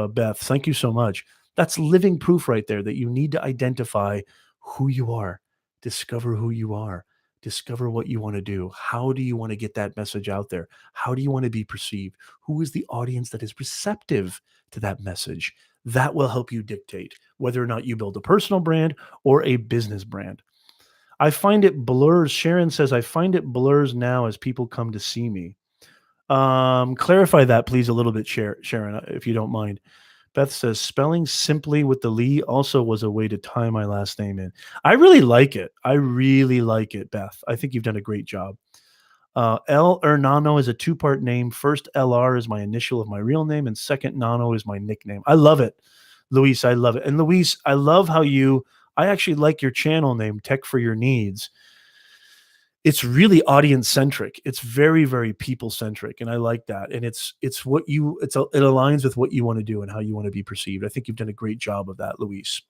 A: Beth. Thank you so much. That's living proof right there that you need to identify who you are, discover who you are, discover what you want to do. How do you want to get that message out there? How do you want to be perceived? Who is the audience that is receptive to that message? That will help you dictate whether or not you build a personal brand or a business brand. I find it blurs. Sharon says, I find it blurs now as people come to see me. Clarify that, please, a little bit, Sharon, if you don't mind, Beth says spelling simply with the Lee also was a way to tie my last name in. I really like it. I really like it, Beth. I think you've done a great job. L Nano is a two-part name. First LR is my initial of my real name, and second Nano is my nickname. I love it, Luis. I love it. And Luis, I love how I actually like your channel name, Tech for Your Needs. It's really audience centric. It's very, very people centric, and I like that. And it aligns with what you want to do and how you want to be perceived. I think you've done a great job of that, Luis.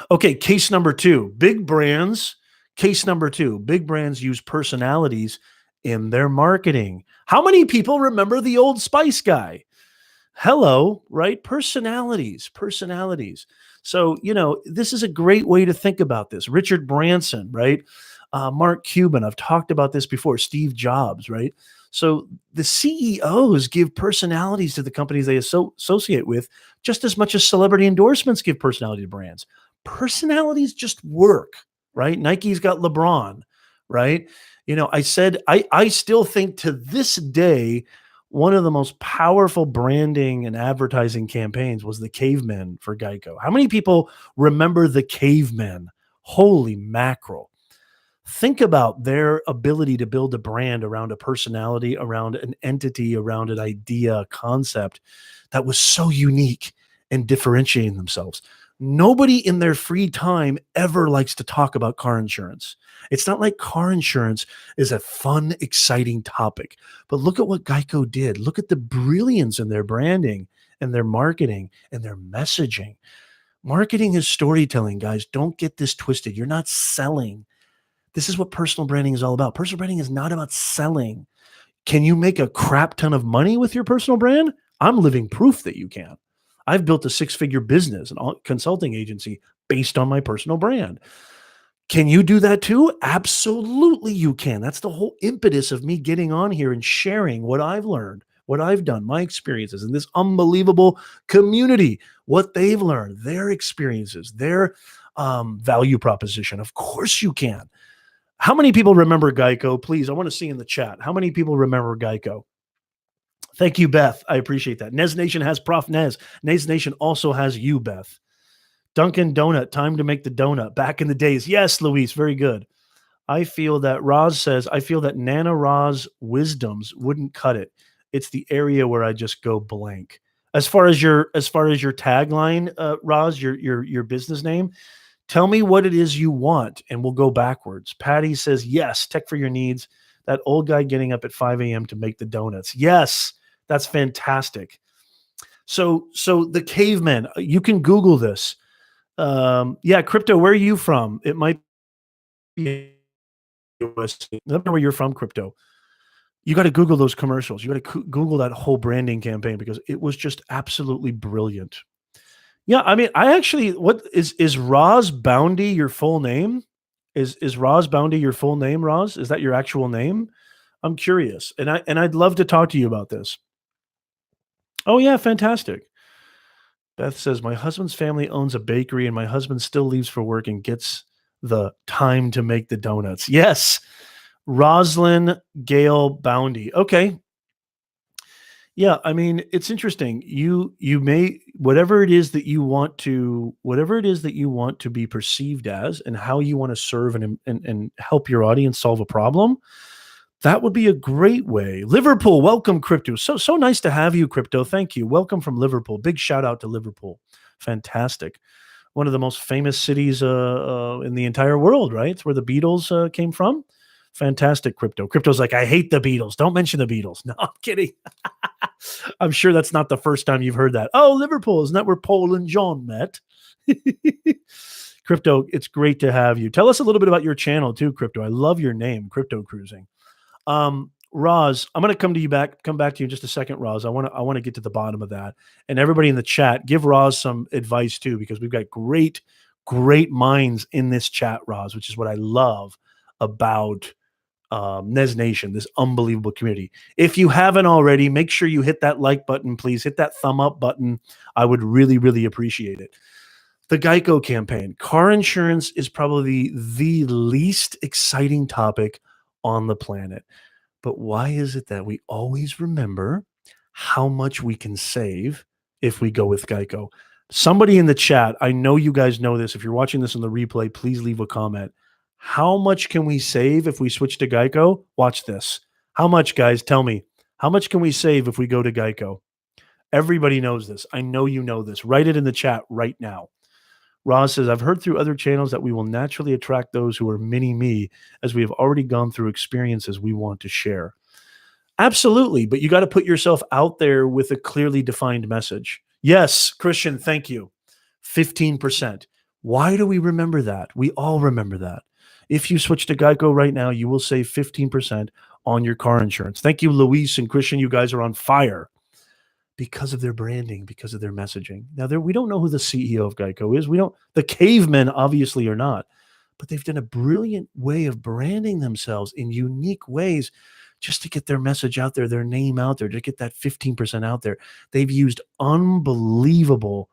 A: Okay, case number two. Big brands. Case number two. Big brands use personalities in their marketing. How many people remember the Old Spice guy? Hello, right? Personalities. So, this is a great way to think about this. Richard Branson, right? Mark Cuban. I've talked about this before. Steve Jobs, right? So the CEOs give personalities to the companies they associate with just as much as celebrity endorsements give personality to brands. Personalities just work, right? Nike's got LeBron, right? I still think to this day, one of the most powerful branding and advertising campaigns was the cavemen for Geico. How many people remember the cavemen? Holy mackerel. Think about their ability to build a brand around a personality, around an entity, around an idea, a concept that was so unique and differentiating themselves. Nobody in their free time ever likes to talk about car insurance. It's not like car insurance is a fun, exciting topic. But look at what Geico did. Look at the brilliance in their branding and their marketing and their messaging. Marketing is storytelling, guys. Don't get this twisted. You're not selling. This is what personal branding is all about. Personal branding is not about selling. Can you make a crap ton of money with your personal brand? I'm living proof that you can. I've built a six-figure business, a consulting agency based on my personal brand. Can you do that too? Absolutely you can. That's the whole impetus of me getting on here and sharing what I've learned, what I've done, my experiences in this unbelievable community, what they've learned, their experiences, their value proposition. Of course you can. How many people remember Geico? Please, I want to see in the chat. How many people remember Geico? Thank you, Beth. I appreciate that. Nez Nation has Prof. Nez. Nez Nation also has you, Beth. Dunkin' Donut, time to make the donut. Back in the days. Yes, Luis, very good. I feel that Nana Ra's wisdoms wouldn't cut it. It's the area where I just go blank. As far as your tagline, Roz, your business name, tell me what it is you want, and we'll go backwards. Patty says, yes, Tech for Your Needs. That old guy getting up at 5 a.m. to make the donuts. Yes, that's fantastic. So the cavemen, you can Google this. Crypto, where are you from? It might be US. I don't know where you're from, Crypto. You got to Google those commercials. You got to Google that whole branding campaign because it was just absolutely brilliant. Yeah, I mean, what is Roz Boundy your full name? Is Roz Boundy your full name, Roz? Is that your actual name? I'm curious. And I'd love to talk to you about this. Oh yeah, fantastic. Beth says, my husband's family owns a bakery and my husband still leaves for work and gets the time to make the donuts. Yes. Roslyn Gale Boundy. Okay. Yeah, I mean, it's interesting. You may whatever it is that you want to be perceived as and how you want to serve and help your audience solve a problem, that would be a great way. Liverpool, welcome, Crypto. So nice to have you, Crypto. Thank you. Welcome from Liverpool. Big shout out to Liverpool. Fantastic. One of the most famous cities in the entire world, right? It's where the Beatles came from. Fantastic, Crypto. Crypto's like, I hate the Beatles. Don't mention the Beatles. No, I'm kidding. I'm sure that's not the first time you've heard that. Oh, Liverpool, isn't that where Paul and John met? Crypto, it's great to have you. Tell us a little bit about your channel too, Crypto. I love your name, Crypto Cruising. Roz, I'm going to come back to you in just a second, Roz. I want to get to the bottom of that. And everybody in the chat, give Roz some advice too, because we've got great minds in this chat, Roz, which is what I love about Nez Nation, this unbelievable community. If you haven't already, make sure you hit that like button, please. Hit that thumb up button. I would really, really appreciate it. The Geico campaign. Car insurance is probably the least exciting topic on the planet. But why is it that we always remember how much we can save if we go with Geico. Somebody in the chat, I know you guys know this. If you're watching this on the replay, please leave a comment. How much can we save if we switch to Geico? Watch this. How much, guys? Tell me. How much can we save if we go to Geico? Everybody knows this. I know you know this. Write it in the chat right now. Roz says, I've heard through other channels that we will naturally attract those who are mini me, as we have already gone through experiences we want to share. Absolutely, but you got to put yourself out there with a clearly defined message. Yes, Christian, thank you. 15%. Why do we remember that? We all remember that. If you switch to Geico right now, you will save 15% on your car insurance. Thank you, Luis and Christian. You guys are on fire because of their branding, because of their messaging. Now, we don't know who the CEO of Geico is. The cavemen obviously are not, but they've done a brilliant way of branding themselves in unique ways just to get their message out there, their name out there, to get that 15% out there. They've used unbelievable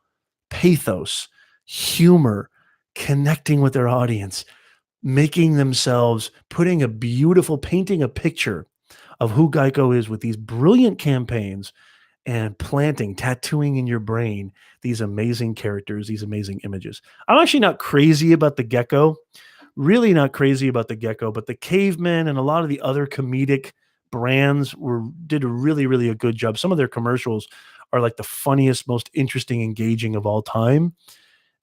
A: pathos, humor, connecting with their audience, making themselves, painting a picture of who Geico is with these brilliant campaigns and tattooing in your brain these amazing characters, these amazing images. I'm actually not crazy about the gecko, really not crazy about the gecko, but the cavemen and a lot of the other comedic brands did a really, really a good job. Some of their commercials are like the funniest, most interesting, engaging of all time.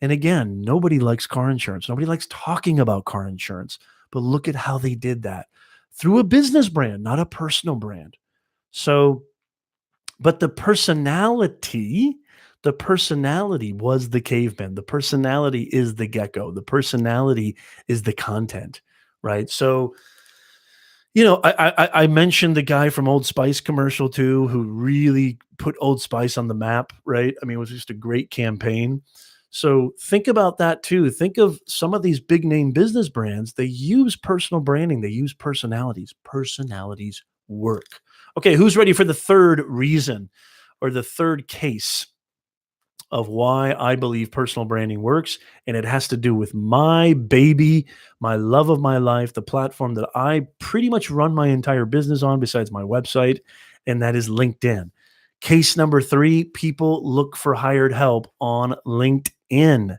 A: And again, nobody likes car insurance. Nobody likes talking about car insurance, but look at how they did that through a business brand, not a personal brand. So, but the personality was the caveman. The personality is the gecko. The personality is the content, right? So, I mentioned the guy from Old Spice commercial too, who really put Old Spice on the map, right? I mean, it was just a great campaign. So think about that too. Think of some of these big name business brands. They use personal branding. They use personalities. Personalities work. Okay, who's ready for the third reason or the third case of why I believe personal branding works? And it has to do with my baby, my love of my life, the platform that I pretty much run my entire business on besides my website, and that is LinkedIn. Case number 3, people look for hired help on LinkedIn.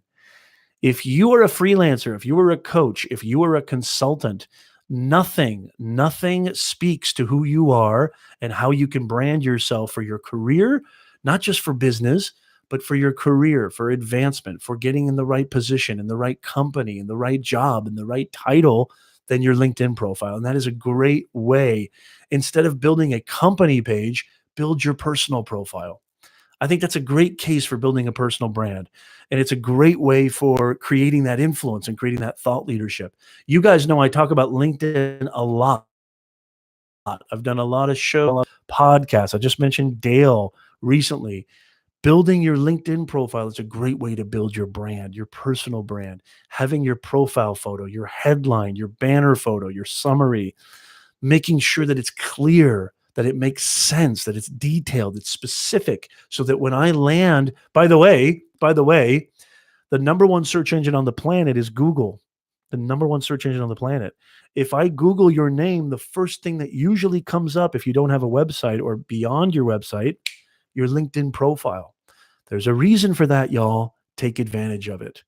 A: If you are a freelancer, if you are a coach, if you are a consultant, nothing speaks to who you are and how you can brand yourself for your career, not just for business, but for your career, for advancement, for getting in the right position, in the right company, in the right job, in the right title, than your LinkedIn profile. And that is a great way. Instead of building a company page, build your personal profile. I think that's a great case for building a personal brand. And it's a great way for creating that influence and creating that thought leadership. You guys know I talk about LinkedIn a lot. I've done a lot of shows, podcasts. I just mentioned Dale recently. Building your LinkedIn profile is a great way to build your brand, your personal brand. Having your profile photo, your headline, your banner photo, your summary, making sure that it's clear, that it makes sense, that it's detailed, it's specific, so that when I land, by the way, the number one search engine on the planet is Google. The number one search engine on the planet. If I Google your name, the first thing that usually comes up, if you don't have a website or beyond your website, your LinkedIn profile. There's a reason for that, y'all. Take advantage of it.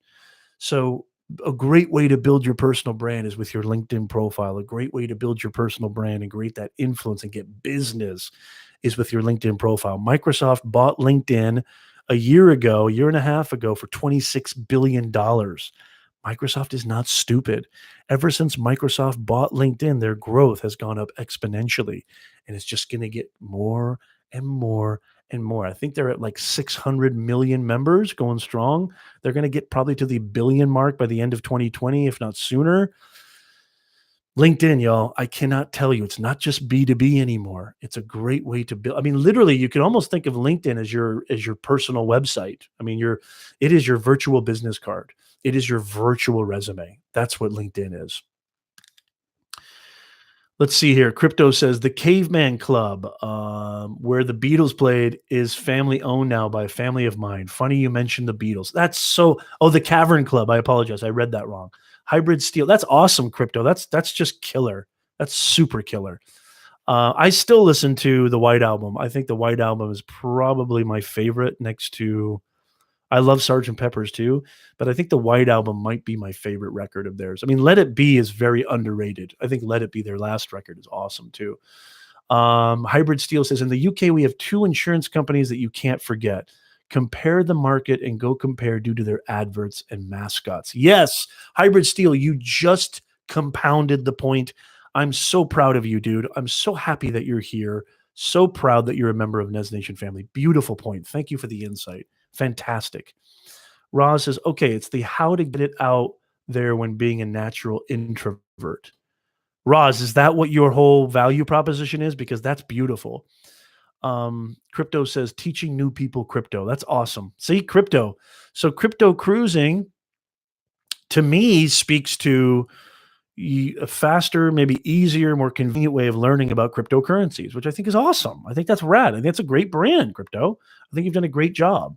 A: So a great way to build your personal brand is with your LinkedIn profile. A great way to build your personal brand and create that influence and get business is with your LinkedIn profile. Microsoft bought LinkedIn a year and a half ago for $26 billion. Microsoft is not stupid. Ever since Microsoft bought LinkedIn, their growth has gone up exponentially, and it's just going to get more and more and more. I think they're at like 600 million members going strong. They're going to get probably to the billion mark by the end of 2020, if not sooner. LinkedIn, y'all, I cannot tell you, it's not just B2B anymore. It's a great way to build. I mean, literally, you can almost think of LinkedIn as your personal website. I mean, it is your virtual business card. It is your virtual resume. That's what LinkedIn is. Let's see here. Crypto says the Caveman Club, where the Beatles played, is family owned now by a family of mine. Funny you mentioned the Beatles. That's so. Oh, the Cavern Club. I apologize. I read that wrong. Hybrid Steel. That's awesome, Crypto. That's just killer. That's super killer. I still listen to the White Album. I think the White Album is probably my favorite next to I love Sergeant Pepper's too, but I think the White Album might be my favorite record of theirs. I mean, Let It Be is very underrated. I think Let It Be, their last record, is awesome too. Hybrid Steel says, in the UK, we have two insurance companies that you can't forget. Compare the market and go compare due to their adverts and mascots. Yes, Hybrid Steel, you just compounded the point. I'm so proud of you, dude. I'm so happy that you're here. So proud that you're a member of Nez Nation family. Beautiful point. Thank you for the insight. Fantastic. Roz says, okay, it's the how to get it out there when being a natural introvert. Roz, is that what your whole value proposition is? Because that's beautiful. Crypto says, teaching new people crypto. That's awesome. See, crypto. So crypto cruising to me speaks to a faster, maybe easier, more convenient way of learning about cryptocurrencies, which I think is awesome. I think that's rad. I think that's a great brand, crypto. I think you've done a great job.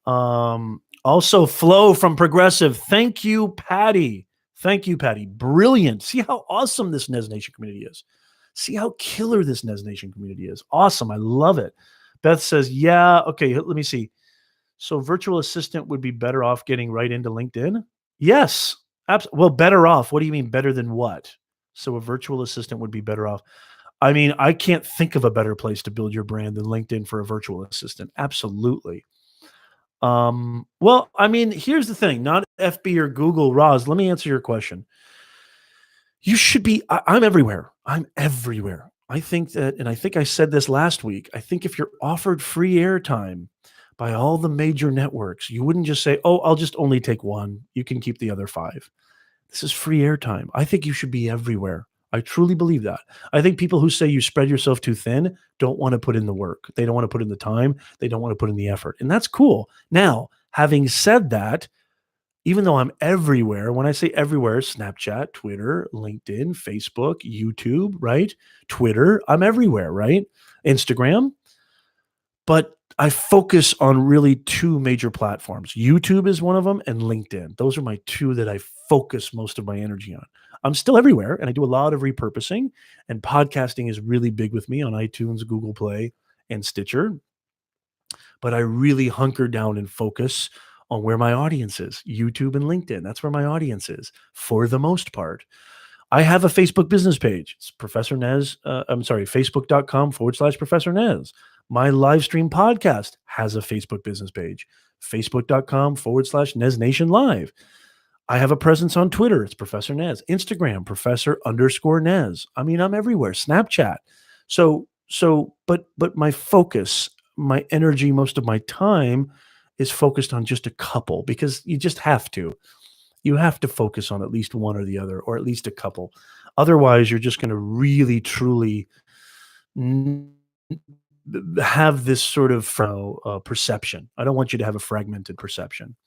A: Also, Flo from Progressive. Thank you, Patty. Thank you, Patty. Brilliant. See how awesome this Nez Nation community is. See how killer this Nez Nation community is. Awesome. I love it. Beth says, yeah. Okay, let me see. So virtual assistant would be better off getting right into LinkedIn? Yes. Well, better off. What do you mean better than what? So a virtual assistant would be better off. I mean, I can't think of a better place to build your brand than LinkedIn for a virtual assistant. Absolutely. Well, I mean, here's the thing, not FB or Google. Roz, let me answer your question. You should be, I'm everywhere. I'm everywhere. I think that, and I think I said this last week, I think if you're offered free airtime by all the major networks, you wouldn't just say, oh, I'll just only take one. You can keep the other five. This is free airtime. I think you should be everywhere. I truly believe that. I think people who say you spread yourself too thin don't want to put in the work. They don't want to put in the time. They don't want to put in the effort. And that's cool. Now, having said that, even though I'm everywhere, when I say everywhere, Snapchat, Twitter, LinkedIn, Facebook, YouTube, right? Twitter, I'm everywhere, right? Instagram. But I focus on really two major platforms. YouTube is one of them, and LinkedIn. Those are my two that I focus most of my energy on. I'm still everywhere, and I do a lot of repurposing, and podcasting is really big with me on iTunes, Google Play, and Stitcher. But I really hunker down and focus on where my audience is. YouTube and LinkedIn, that's where my audience is for the most part. I have a Facebook business page. It's Professor Nez. Facebook.com/Professor Nez. My live stream podcast has a Facebook business page. Facebook.com/Nez Nation Live. I have a presence on Twitter. It's Professor Nez. Instagram, Professor_Nez. I mean, I'm everywhere. Snapchat. But my focus, my energy, most of my time is focused on just a couple because you just have to. You have to focus on at least one or the other, or at least a couple. Otherwise, you're just going to really, truly have this sort of perception. I don't want you to have a fragmented perception.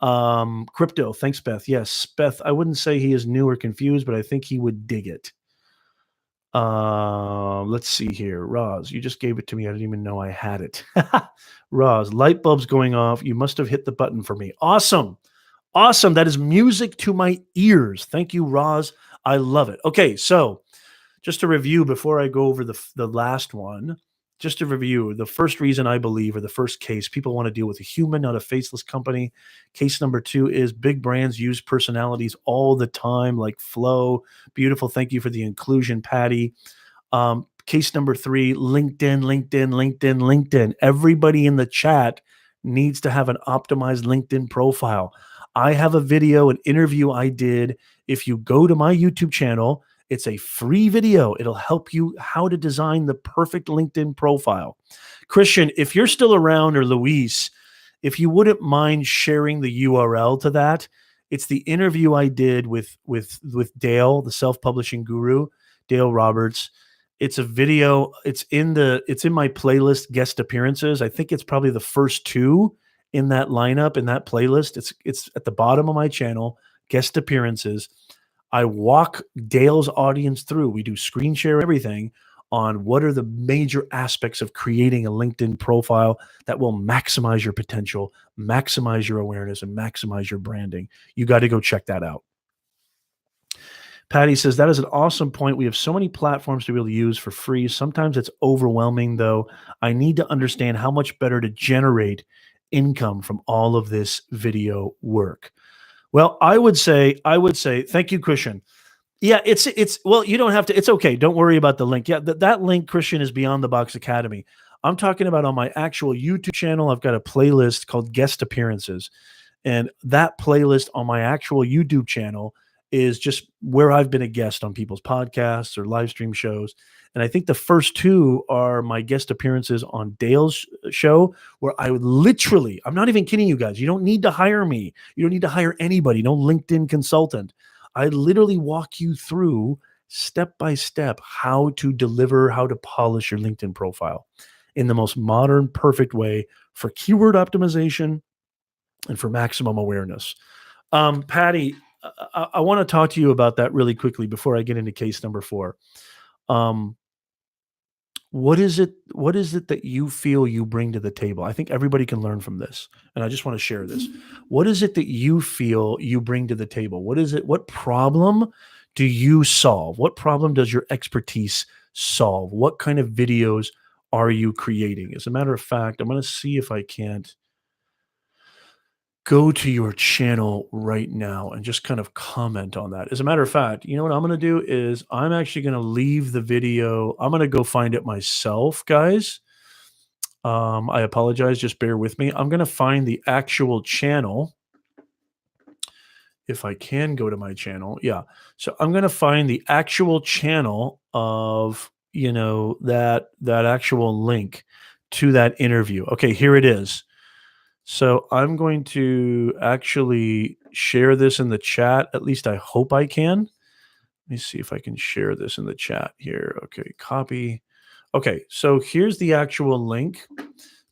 A: Crypto, thanks, Beth. Yes, Beth, I wouldn't say he is new or confused, but I think he would dig it. Let's see here. Roz, you just gave it to me. I didn't even know I had it. Roz, light bulbs going off. You must have hit the button for me. Awesome. Awesome. That is music to my ears. Thank you, Roz. I love it. Okay, so just to review before I go over the last one, just to review, the first reason I believe, or the first case, people want to deal with a human, not a faceless company. Case number 2 is big brands use personalities all the time, like Flo. Beautiful. Thank you for the inclusion, Patty. Case number 3, LinkedIn. Everybody in the chat needs to have an optimized LinkedIn profile. I have a video, an interview I did. If you go to my YouTube channel, it's a free video. It'll help you how to design the perfect LinkedIn profile. Christian, if you're still around, or Luis, if you wouldn't mind sharing the URL to that, it's the interview I did with Dale, the self-publishing guru, Dale Roberts. It's a video. It's in my playlist guest appearances. I think it's probably the first 2 in that lineup, in that playlist. It's at the bottom of my channel, guest appearances. I walk Dale's audience through. We do screen share, everything on what are the major aspects of creating a LinkedIn profile that will maximize your potential, maximize your awareness, and maximize your branding. You got to go check that out. Patty says, that is an awesome point. We have so many platforms to be able to use for free. Sometimes it's overwhelming, though. I need to understand how much better to generate income from all of this video work. Well, I would say, thank you, Christian. Yeah, well, you don't have to. It's okay. Don't worry about the link. Yeah, that link, Christian, is Beyond the Box Academy. I'm talking about on my actual YouTube channel. I've got a playlist called Guest Appearances. And that playlist on my actual YouTube channel is just where I've been a guest on people's podcasts or live stream shows. And I think the first two are my guest appearances on Dale's show, where I would literally, I'm not even kidding you guys. You don't need to hire me. You don't need to hire anybody. No LinkedIn consultant. I literally walk you through step by step how to deliver, how to polish your LinkedIn profile in the most modern, perfect way for keyword optimization and for maximum awareness. Patty, I want to talk to you about that really quickly before I get into case number 4. Um, what is it? What is it that you feel you bring to the table? I think everybody can learn from this, and I just want to share this. What is it that you feel you bring to the table? What is it? What problem do you solve? What problem does your expertise solve? What kind of videos are you creating? As a matter of fact, I'm going to see if I can't go to your channel right now and just kind of comment on that. As a matter of fact, you know what I'm going to do is I'm actually going to leave the video. I'm going to go find it myself, guys. I apologize. Just bear with me. I'm going to find the actual channel. If I can go to my channel. Yeah. So I'm going to find the actual channel of, that actual link to that interview. Okay, here it is. So I'm going to actually share this in the chat. At least I hope I can. Let me see if I can share this in the chat here. Okay, copy. Okay, so here's the actual link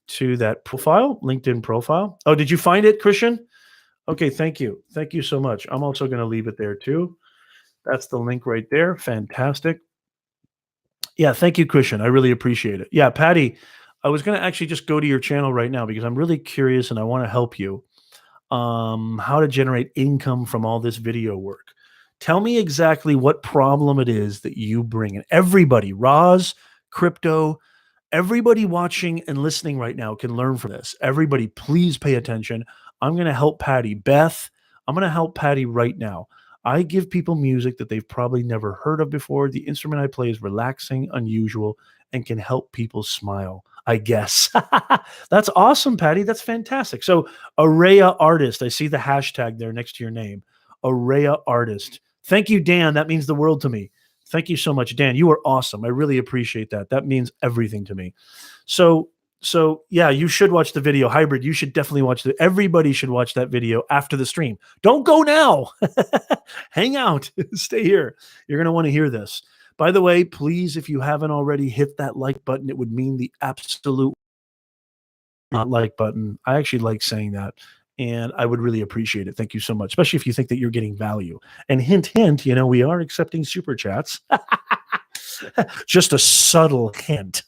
A: to that profile, LinkedIn profile. Oh, did you find it, Christian? Okay, thank you. Thank you so much. I'm also going to leave it there too. That's the link right there. Fantastic. Yeah, thank you, Christian. I really appreciate it. Yeah, Patty, I was going to actually just go to your channel right now because I'm really curious and I want to help you. How to generate income from all this video work. Tell me exactly what problem it is that you bring. And everybody, Roz, crypto, everybody watching and listening right now can learn from this. Everybody, please pay attention. I'm going to help Patty. Beth, I'm going to help Patty right now. I give people music that they've probably never heard of before. The instrument I play is relaxing, unusual, and can help people smile, I guess. That's awesome, Patty. That's fantastic. So, Araya Artist, I see the hashtag there next to your name. Araya Artist. Thank you, Dan. That means the world to me. Thank you so much, Dan. You are awesome. I really appreciate that. That means everything to me. So yeah, you should watch the video. Hybrid, you should definitely watch everybody should watch that video after the stream. Don't go now. Hang out. Stay here. You're going to want to hear this. By the way, please, if you haven't already, hit that like button. It would mean the absolute like button. I actually like saying that. And I would really appreciate it. Thank you so much, especially if you think that you're getting value. And hint, hint, we are accepting super chats. Just a subtle hint.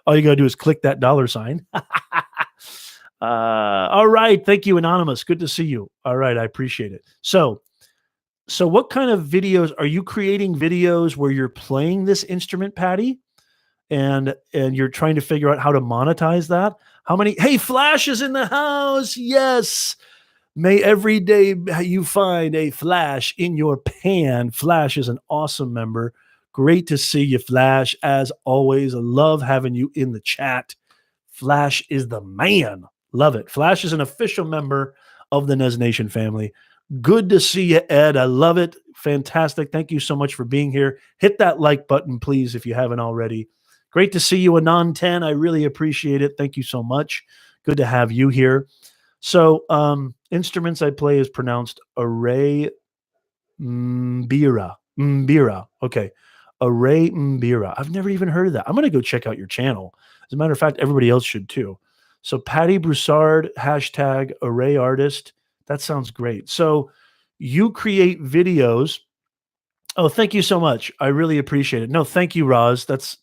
A: All you got to do is click that $sign. All right. Thank you, Anonymous. Good to see you. All right. I appreciate it. So what kind of videos are you creating? Videos where you're playing this instrument, Patty? And you're trying to figure out how to monetize that? How many? Hey, Flash is in the house. Yes. May every day you find a flash in your pan. Flash is an awesome member. Great to see you, Flash. As always, I love having you in the chat. Flash is the man. Love it. Flash is an official member of the Nez Nation family. Good to see you, Ed. I love it. Fantastic. Thank you so much for being here. Hit that like button, please, if you haven't already. Great to see you, Anon 10. I really appreciate it. Thank you so much. Good to have you here. So, instruments I play is pronounced Array Mbira. Mbira. Okay. Array Mbira. I've never even heard of that. I'm going to go check out your channel. As a matter of fact, everybody else should too. So, Patty Broussard, hashtag Array Artist. That sounds great. So, you create videos. Oh, thank you so much. I really appreciate it. No, thank you, Roz. That's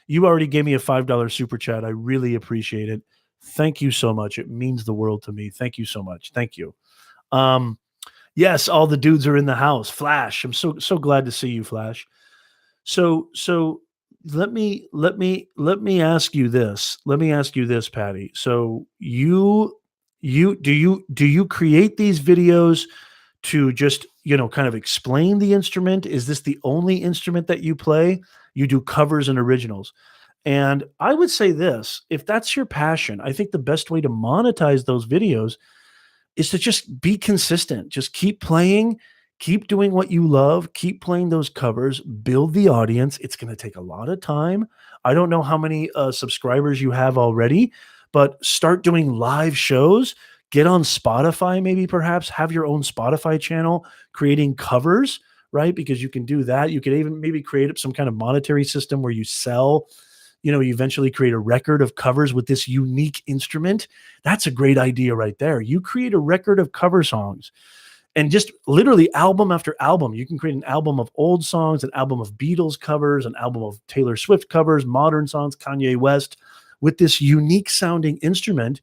A: you already gave me a $5 super chat. I really appreciate it. Thank you so much. It means the world to me. Thank you so much. Thank you. Yes, all the dudes are in the house. Flash, I'm so glad to see you, Flash. So let me ask you this. Let me ask you this, Patty. So you create these videos to just, kind of explain the instrument? Is this the only instrument that you play? You do covers and originals. And I would say this, if that's your passion, I think the best way to monetize those videos is to just be consistent. Just keep playing, keep doing what you love, keep playing those covers, build the audience. It's going to take a lot of time. I don't know how many subscribers you have already, but start doing live shows. Get on Spotify, maybe perhaps have your own Spotify channel, creating covers, right? Because you can do that. You could even maybe create up some kind of monetary system where you sell, you eventually create a record of covers with this unique instrument. That's a great idea right there. You create a record of cover songs and just literally album after album. You can create an album of old songs, an album of Beatles covers, an album of Taylor Swift covers, modern songs, Kanye West, with this unique sounding instrument.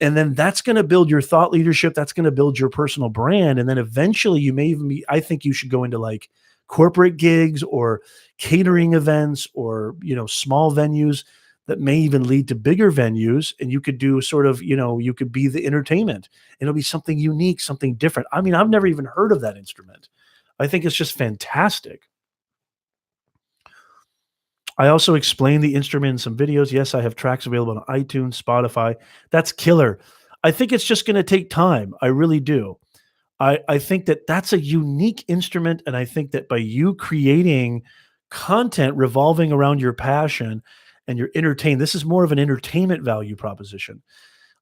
A: And then that's going to build your thought leadership. That's going to build your personal brand. And then eventually you may even be, I think you should go into like corporate gigs or catering events or, small venues that may even lead to bigger venues. And you could do sort of, you could be the entertainment and it'll be something unique, something different. I mean, I've never even heard of that instrument. I think it's just fantastic. I also explain the instrument in some videos. Yes, I have tracks available on iTunes, Spotify. That's killer. I think it's just going to take time. I really do. I think that that's a unique instrument. And I think that by you creating content revolving around your passion and you're entertained, this is more of an entertainment value proposition.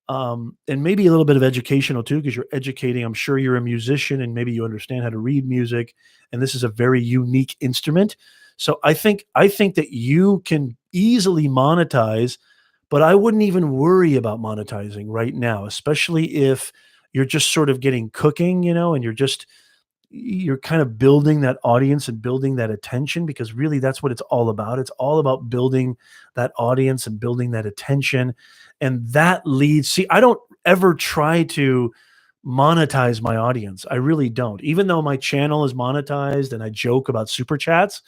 A: And maybe a little bit of educational too, because you're educating. I'm sure you're a musician and maybe you understand how to read music, and this is a very unique instrument. So I think that you can easily monetize, but I wouldn't even worry about monetizing right now, especially if you're just sort of getting cooking, and you're kind of building that audience and building that attention, because really that's what it's all about. It's all about building that audience and building that attention. And that leads, see, I don't ever try to monetize my audience. I really don't. Even though my channel is monetized and I joke about super chats,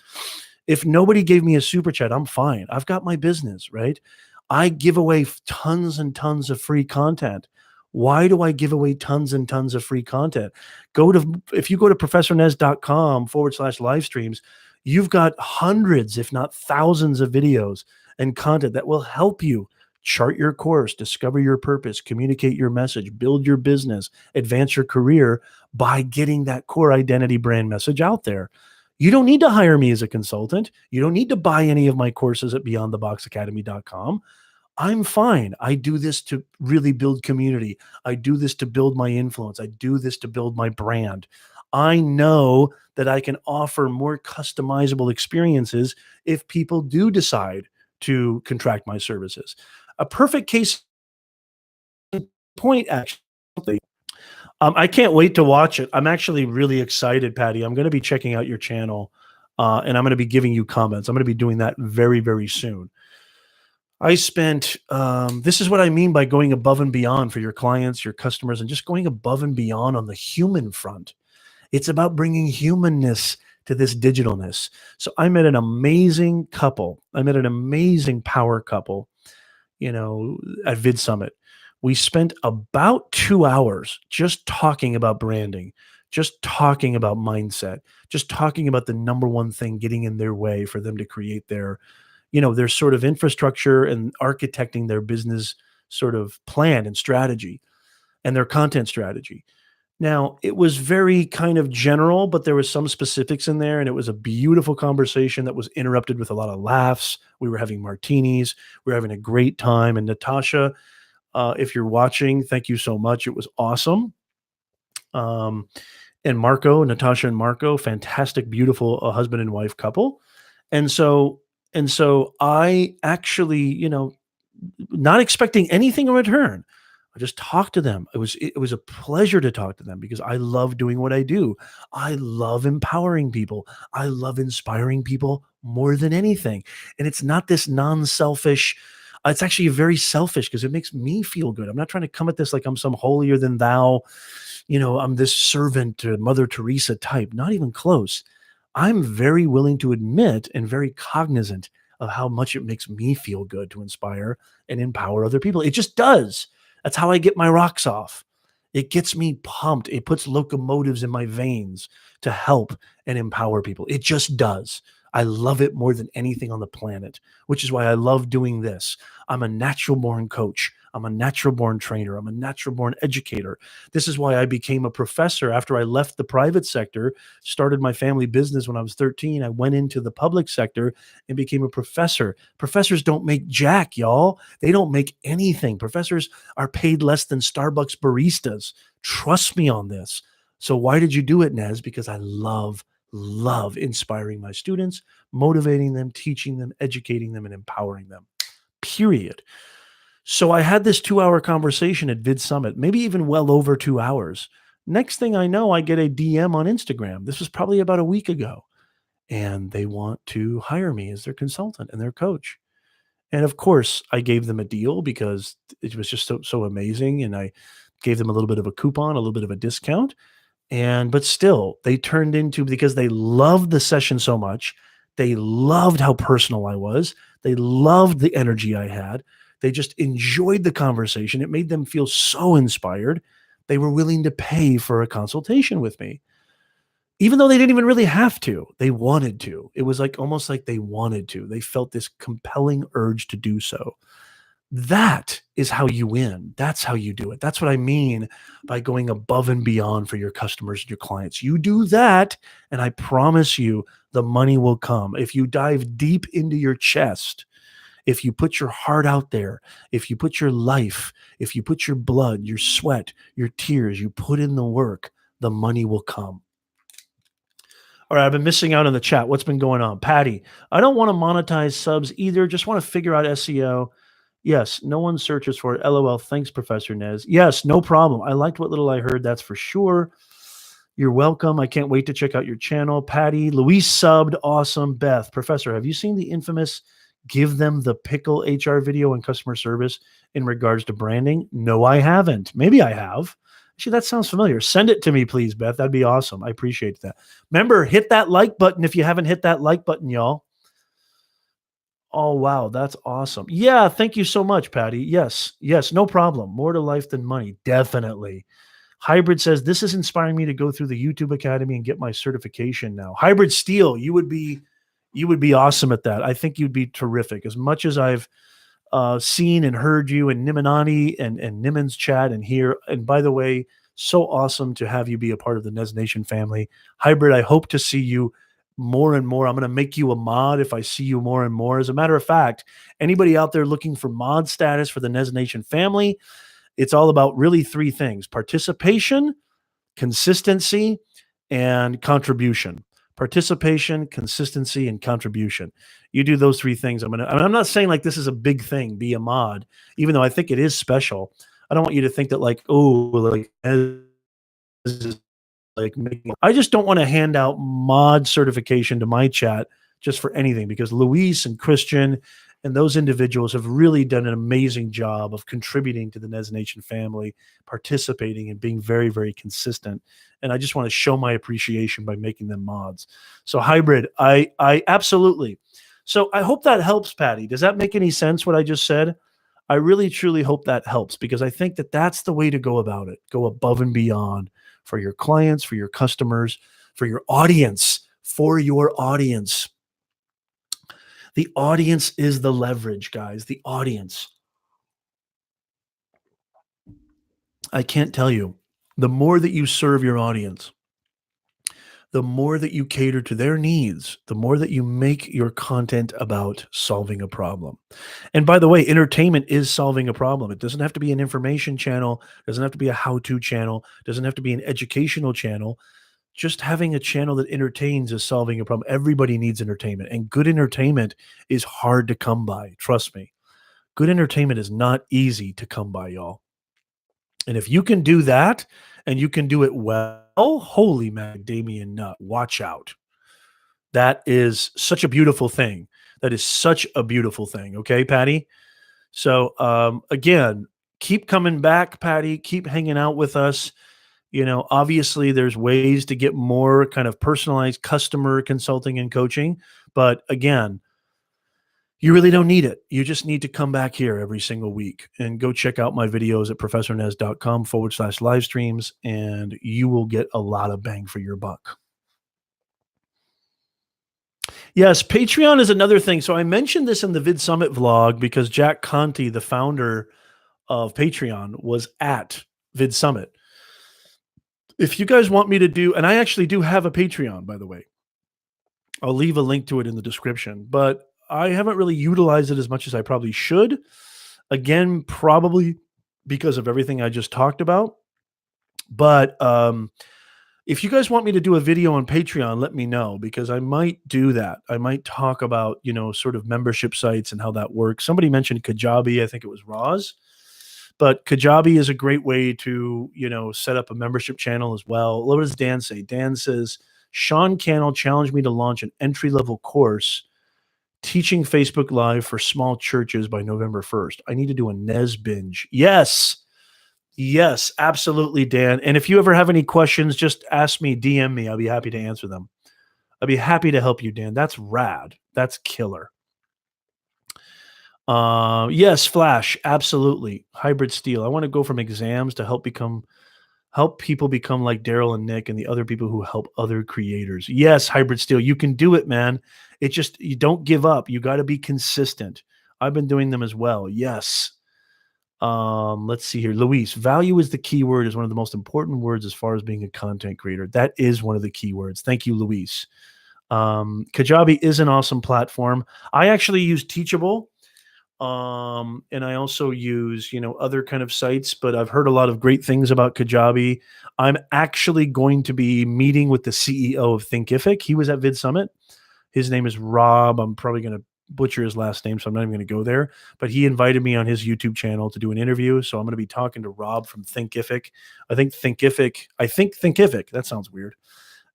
A: if nobody gave me a super chat, I'm fine. I've got my business, right? I give away tons and tons of free content. Why do I give away tons and tons of free content? If you go to professornez.com/live streams, you've got hundreds, if not thousands of videos and content that will help you chart your course, discover your purpose, communicate your message, build your business, advance your career by getting that core identity brand message out there. You don't need to hire me as a consultant. You don't need to buy any of my courses at beyondtheboxacademy.com. I'm fine. I do this to really build community. I do this to build my influence. I do this to build my brand. I know that I can offer more customizable experiences if people do decide to contract my services. A perfect case in point, actually. I can't wait to watch it. I'm actually really excited, Patty. I'm going to be checking out your channel, and I'm going to be giving you comments. I'm going to be doing that very, very soon. This is what I mean by going above and beyond for your clients, your customers, and just going above and beyond on the human front. It's about bringing humanness to this digitalness. So I met an amazing couple. I met an amazing power couple, at Vid Summit. We spent about 2 hours just talking about branding, just talking about mindset, just talking about the number one thing getting in their way for them to create their sort of infrastructure and architecting their business sort of plan and strategy and their content strategy. Now, it was very kind of general, but there was some specifics in there, and it was a beautiful conversation that was interrupted with a lot of laughs. We were having martinis. We were having a great time. And Natasha, if you're watching, thank you so much. It was awesome. Um, and Natasha and Marco, fantastic, beautiful husband and wife couple. And so I actually, not expecting anything in return, I just talked to them. It was a pleasure to talk to them because I love doing what I do. I love empowering people. I love inspiring people more than anything. And it's not this non-selfish, It's actually very selfish because it makes me feel good. I'm not trying to come at this like I'm some holier than thou, I'm this servant to Mother Teresa type, not even close. I'm very willing to admit and very cognizant of how much it makes me feel good to inspire and empower other people. It just does. That's how I get my rocks off. It gets me pumped. It puts locomotives in my veins to help and empower people. It just does. I love it more than anything on the planet, which is why I love doing this. I'm a natural born coach. I'm a natural born trainer. I'm a natural born educator. This is why I became a professor after I left the private sector, started my family business when I was 13. I went into the public sector and became a professor. Professors don't make jack, y'all. They don't make anything. Professors are paid less than Starbucks baristas. Trust me on this. So why did you do it, Nez? Because I love inspiring my students, motivating them, teaching them, educating them, and empowering them. Period. So I had this 2-hour conversation at Vid Summit, maybe even well over 2 hours. Next thing I know, I get a DM on Instagram. This was probably about a week ago. And they want to hire me as their consultant and their coach. And of course, I gave them a deal because it was just so amazing. And I gave them a little bit of a coupon, a little bit of a discount. But still, they turned into, because they loved the session so much, they loved how personal I was, they loved the energy I had, they just enjoyed the conversation. It made them feel so inspired. They were willing to pay for a consultation with me, even though they didn't even really have to. They wanted to. It was like almost like they wanted to. They felt this compelling urge to do so. That is how you win. That's how you do it. That's what I mean by going above and beyond for your customers and your clients. You do that, and I promise you the money will come. If you dive deep into your chest, if you put your heart out there, if you put your life, if you put your blood, your sweat, your tears, you put in the work, the money will come. All right, I've been missing out on the chat. What's been going on? Patty, I don't want to monetize subs either. Just want to figure out SEO. Yes, no one searches for it. LOL. Thanks, Professor Nez. Yes, no problem. I liked what little I heard. That's for sure. You're welcome. I can't wait to check out your channel. Patty, Luis subbed. Awesome. Beth, Professor, have you seen the infamous give them the pickle HR video and customer service in regards to branding? No, I haven't. Maybe I have. Actually, that sounds familiar. Send it to me, please, Beth. That'd be awesome. I appreciate that. Remember, hit that like button if you haven't hit that like button, y'all. Oh, wow. That's awesome. Yeah. Thank you so much, Patty. Yes. Yes. No problem. More to life than money. Definitely. Hybrid says, this is inspiring me to go through the YouTube Academy and get my certification now. Hybrid Steel, you would be awesome at that. I think you'd be terrific. As much as I've seen and heard you and Niminani and Nimen's chat and here. And by the way, so awesome to have you be a part of the Nez Nation family. Hybrid, I hope to see you more and more. I'm going to make you a mod if I see you more and more. As a matter of fact, anybody out there looking for mod status for the Nez Nation family, it's all about really three things: participation, consistency, and contribution. Participation, consistency, and contribution. You do those three things. I'm not saying like this is a big thing, be a mod, even though I think it is special. I don't want you to think that like, oh, like like I just don't want to hand out mod certification to my chat just for anything, because Luis and Christian and those individuals have really done an amazing job of contributing to the Nez Nation family, participating and being very, very consistent. And I just want to show my appreciation by making them mods. So Hybrid, I absolutely. So I hope that helps, Patty. Does that make any sense what I just said? I really, truly hope that helps, because I think that that's the way to go about it. Go above and beyond for your clients, for your customers, for your audience, for your audience. The audience is the leverage, guys. The audience. I can't tell you, the more that you serve your audience, the more that you cater to their needs, the more that you make your content about solving a problem. And by the way, entertainment is solving a problem. It doesn't have to be an information channel, doesn't have to be a how-to channel, doesn't have to be an educational channel. Just having a channel that entertains is solving a problem. Everybody needs entertainment, and good entertainment is hard to come by. Trust me. Good entertainment is not easy to come by, y'all. And if you can do that and you can do it well, holy macadamia nut, watch out. That is such a beautiful thing. That is such a beautiful thing. Okay, Patty? So, again, keep coming back, Patty. Keep hanging out with us. Obviously, there's ways to get more kind of personalized customer consulting and coaching. But again, you really don't need it. You just need to come back here every single week and go check out my videos at professornez.com/live streams, and you will get a lot of bang for your buck. Yes, Patreon is another thing. So I mentioned this in the Vid Summit vlog because Jack Conte, the founder of Patreon, was at Vid Summit. If you guys want me to do, and I actually do have a Patreon, by the way, I'll leave a link to it in the description, but I haven't really utilized it as much as I probably should. Again, probably because of everything I just talked about. But if you guys want me to do a video on Patreon, let me know because I might do that. I might talk about, sort of membership sites and how that works. Somebody mentioned Kajabi. I think it was Roz. But Kajabi is a great way to, set up a membership channel as well. What does Dan say? Dan says, Sean Cannell challenged me to launch an entry-level course teaching Facebook Live for small churches by November 1st. I need to do a Nez binge. Yes. Yes, absolutely, Dan. And if you ever have any questions, just ask me, DM me. I'll be happy to answer them. I'd be happy to help you, Dan. That's rad. That's killer. Yes, Flash, absolutely. Hybrid Steel. I want to go from exams to help people become like Daryl and Nick and the other people who help other creators. Yes, Hybrid Steel, you can do it, man. You don't give up. You got to be consistent. I've been doing them as well. Yes. Let's see here. Luis, value is the key word, is one of the most important words as far as being a content creator. That is one of the key words. Thank you, Luis. Kajabi is an awesome platform. I actually use Teachable. And I also use, other kind of sites, but I've heard a lot of great things about Kajabi. I'm actually going to be meeting with the CEO of Thinkific. He was at Vid Summit. His name is Rob. I'm probably going to butcher his last name, so I'm not even going to go there. But he invited me on his YouTube channel to do an interview. So I'm going to be talking to Rob from Thinkific. I think Thinkific, that sounds weird,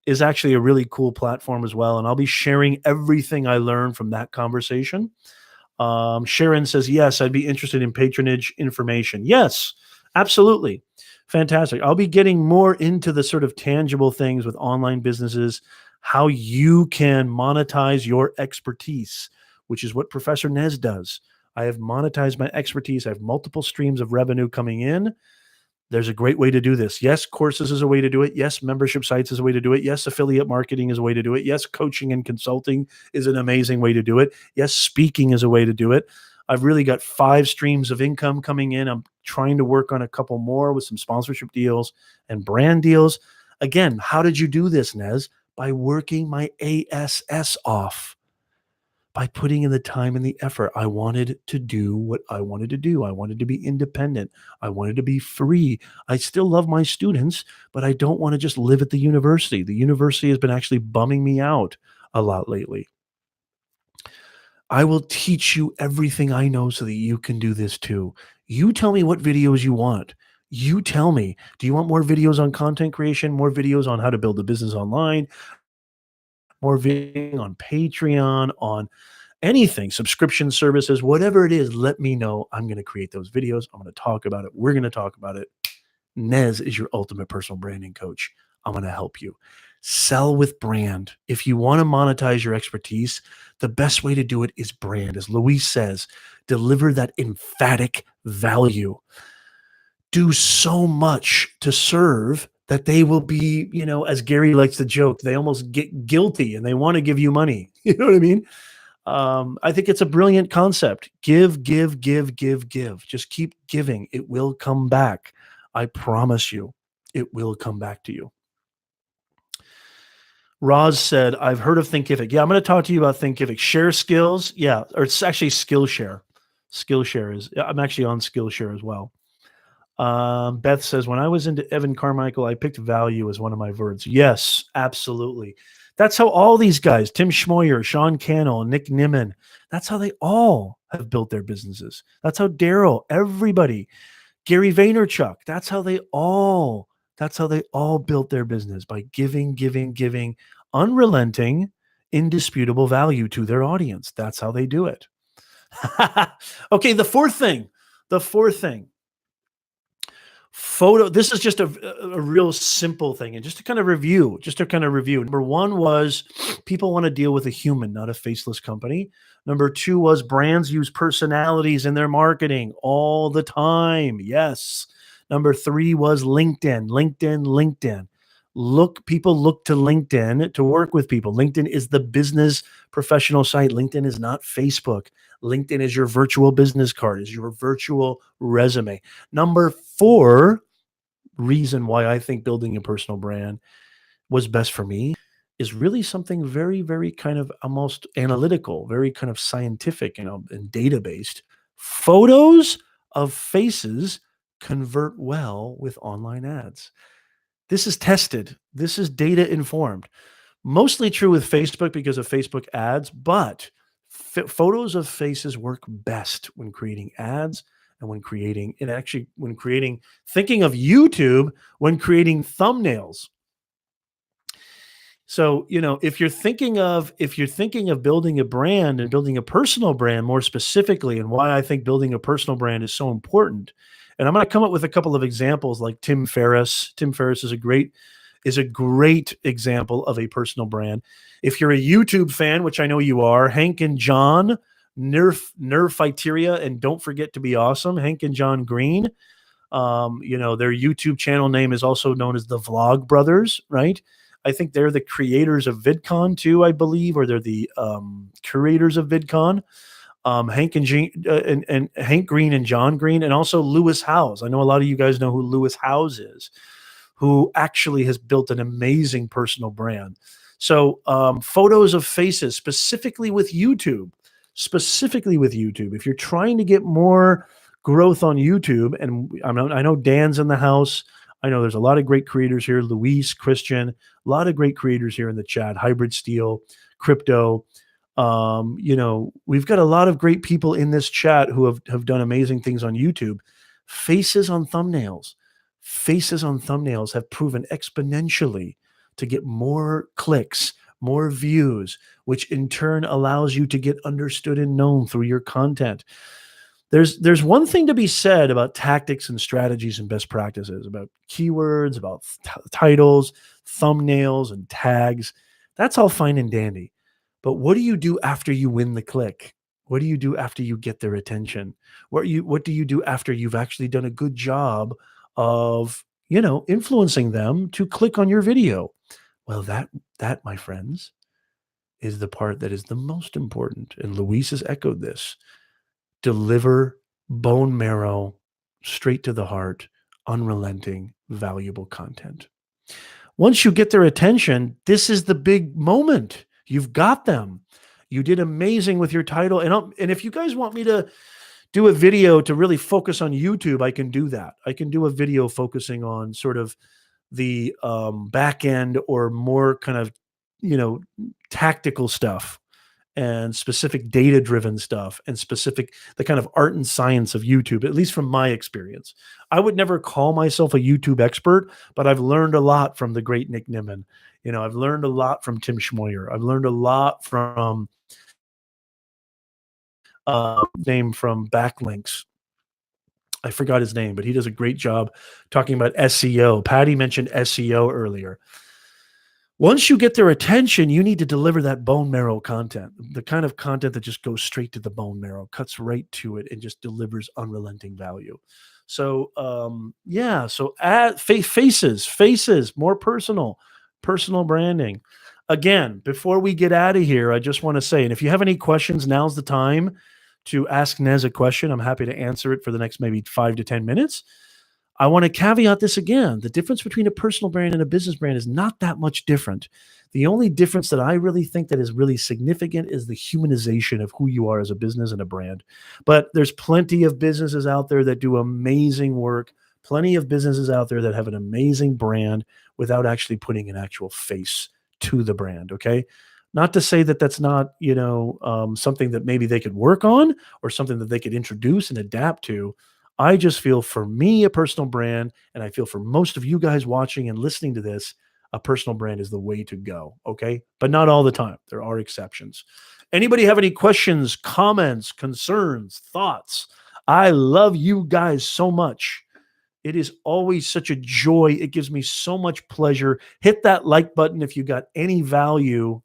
A: is actually a really cool platform as well. And I'll be sharing everything I learned from that conversation. Sharon says, yes, I'd be interested in patronage information. Yes, absolutely. Fantastic. I'll be getting more into the sort of tangible things with online businesses, how you can monetize your expertise, which is what Professor Nez does. I have monetized my expertise. I have multiple streams of revenue coming in. There's a great way to do this. Yes, courses is a way to do it. Yes, membership sites is a way to do it. Yes, affiliate marketing is a way to do it. Yes, coaching and consulting is an amazing way to do it. Yes, speaking is a way to do it. I've really got 5 streams of income coming in. I'm trying to work on a couple more with some sponsorship deals and brand deals. Again, how did you do this, Nez? By working my ASS off. By putting in the time and the effort. I wanted to do what I wanted to do. I wanted to be independent. I wanted to be free. I still love my students, but I don't want to just live at the university. The university has been actually bumming me out a lot lately. I will teach you everything I know so that you can do this too. You tell me what videos you want. You tell me, do you want more videos on content creation, more videos on how to build a business online, more videos on Patreon, on anything, subscription services, whatever it is, let me know. I'm going to create those videos. I'm going to talk about it. We're going to talk about it. Nez is your ultimate personal branding coach. I'm going to help you. Sell with brand. If you want to monetize your expertise, the best way to do it is brand. As Luis says, deliver that emphatic value. Do so much to serve that they will be, as Gary likes to joke, they almost get guilty and they want to give you money. You know what I mean? I think it's a brilliant concept. Give, give, give, give, give. Just keep giving. It will come back. I promise you, it will come back to you. Roz said, I've heard of Thinkific. Yeah, I'm going to talk to you about Thinkific. Share skills. Yeah, or it's actually Skillshare. Skillshare is, I'm actually on Skillshare as well. Beth says, when I was into Evan Carmichael, I picked value as one of my words. Yes, absolutely. That's how all these guys, Tim Schmoyer, Sean Cannell, Nick Nimmin, that's how they all have built their businesses. That's how Daryl, everybody, Gary Vaynerchuk, that's how they all built their business, by giving, giving, giving, unrelenting, indisputable value to their audience. That's how they do it. Okay, the fourth thing, photo. This is just a real simple thing. And just to kind of review. Number one was people want to deal with a human, not a faceless company. Number two was brands use personalities in their marketing all the time. Yes. Number three was LinkedIn. People look to LinkedIn to work with people. LinkedIn is the business professional site. LinkedIn is not Facebook. LinkedIn is your virtual business card, is your virtual resume. Number four reason why I think building a personal brand was best for me is really something very, very kind of almost analytical, very kind of scientific, and data based. Photos of faces convert well with online ads. This is tested. This is data informed. Mostly true with Facebook because of Facebook ads, but photos of faces work best when creating ads and when creating, thinking of YouTube, when creating thumbnails. So, if you're thinking of building a brand and building a personal brand more specifically, and why I think building a personal brand is so important. And I'm going to come up with a couple of examples like Tim Ferriss. Tim Ferriss is a great example of a personal brand. If you're a YouTube fan, which I know you are, Hank and John, Nerfiteria, and Don't Forget to Be Awesome, Hank and John Green. Their YouTube channel name is also known as the Vlog Brothers, right? I think they're the creators of VidCon too, I believe, or they're the curators of VidCon. And Hank Green and John Green, and also Lewis Howes. I know a lot of you guys know who Lewis Howes is, who actually has built an amazing personal brand. So photos of faces, specifically with YouTube. If you're trying to get more growth on YouTube, and I know Dan's in the house. I know there's a lot of great creators here. Luis, Christian, a lot of great creators here in the chat. Hybrid Steel, Crypto. We've got a lot of great people in this chat who have done amazing things on YouTube. Faces on thumbnails have proven exponentially to get more clicks, more views, which in turn allows you to get understood and known through your content. There's one thing to be said about tactics and strategies and best practices, about keywords, about titles, thumbnails, and tags. That's all fine and dandy. But what do you do after you win the click? What do you do after you get their attention? What do you do after you've actually done a good job of, influencing them to click on your video? Well, that, my friends, is the part that is the most important. And Luis has echoed this. Deliver bone marrow, straight to the heart, unrelenting, valuable content. Once you get their attention, this is the big moment. You've got them. You did amazing with your title. And if you guys want me to do a video to really focus on YouTube, I can do that. I can do a video focusing on sort of the back end, or more kind of, tactical stuff, and specific data-driven stuff, and the kind of art and science of YouTube, at least from my experience. I would never call myself a YouTube expert, but I've learned a lot from the great Nick Nimmin. I've learned a lot from Tim Schmoyer. I've learned a lot from name from Backlinks. I forgot his name, but he does a great job talking about SEO. Patty mentioned SEO earlier. Once you get their attention, you need to deliver that bone marrow content, the kind of content that just goes straight to the bone marrow, cuts right to it, and just delivers unrelenting value. So, faces, more personal branding. Again, before we get out of here, I just want to say, and if you have any questions, now's the time to ask Nez a question. I'm happy to answer it for the next maybe 5 to 10 minutes. I want to caveat this again. The difference between a personal brand and a business brand is not that much different. The only difference that I really think that is really significant is the humanization of who you are as a business and a brand. But there's plenty of businesses out there that do amazing work, plenty of businesses out there that have an amazing brand without actually putting an actual face to the brand, okay? Not to say that that's not, something that maybe they could work on, or something that they could introduce and adapt to. I just feel, for me, a personal brand, and I feel for most of you guys watching and listening to this, a personal brand is the way to go. Okay. But not all the time. There are exceptions. Anybody have any questions, comments, concerns, thoughts? I love you guys so much. It is always such a joy. It gives me so much pleasure. Hit that like button if you got any value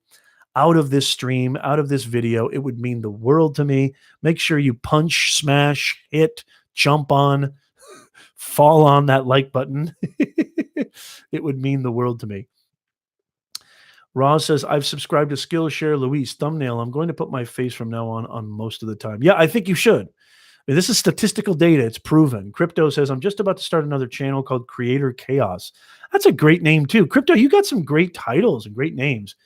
A: out of this stream, out of this video. It would mean the world to me. Make sure you punch, smash, hit, jump on, fall on that like button. It would mean the world to me. Roz says, I've subscribed to Skillshare. Luis, thumbnail. I'm going to put my face from now on most of the time. Yeah, I think you should. I mean, this is statistical data. It's proven. Crypto says, I'm just about to start another channel called Creator Chaos. That's a great name too. Crypto, you got some great titles and great names.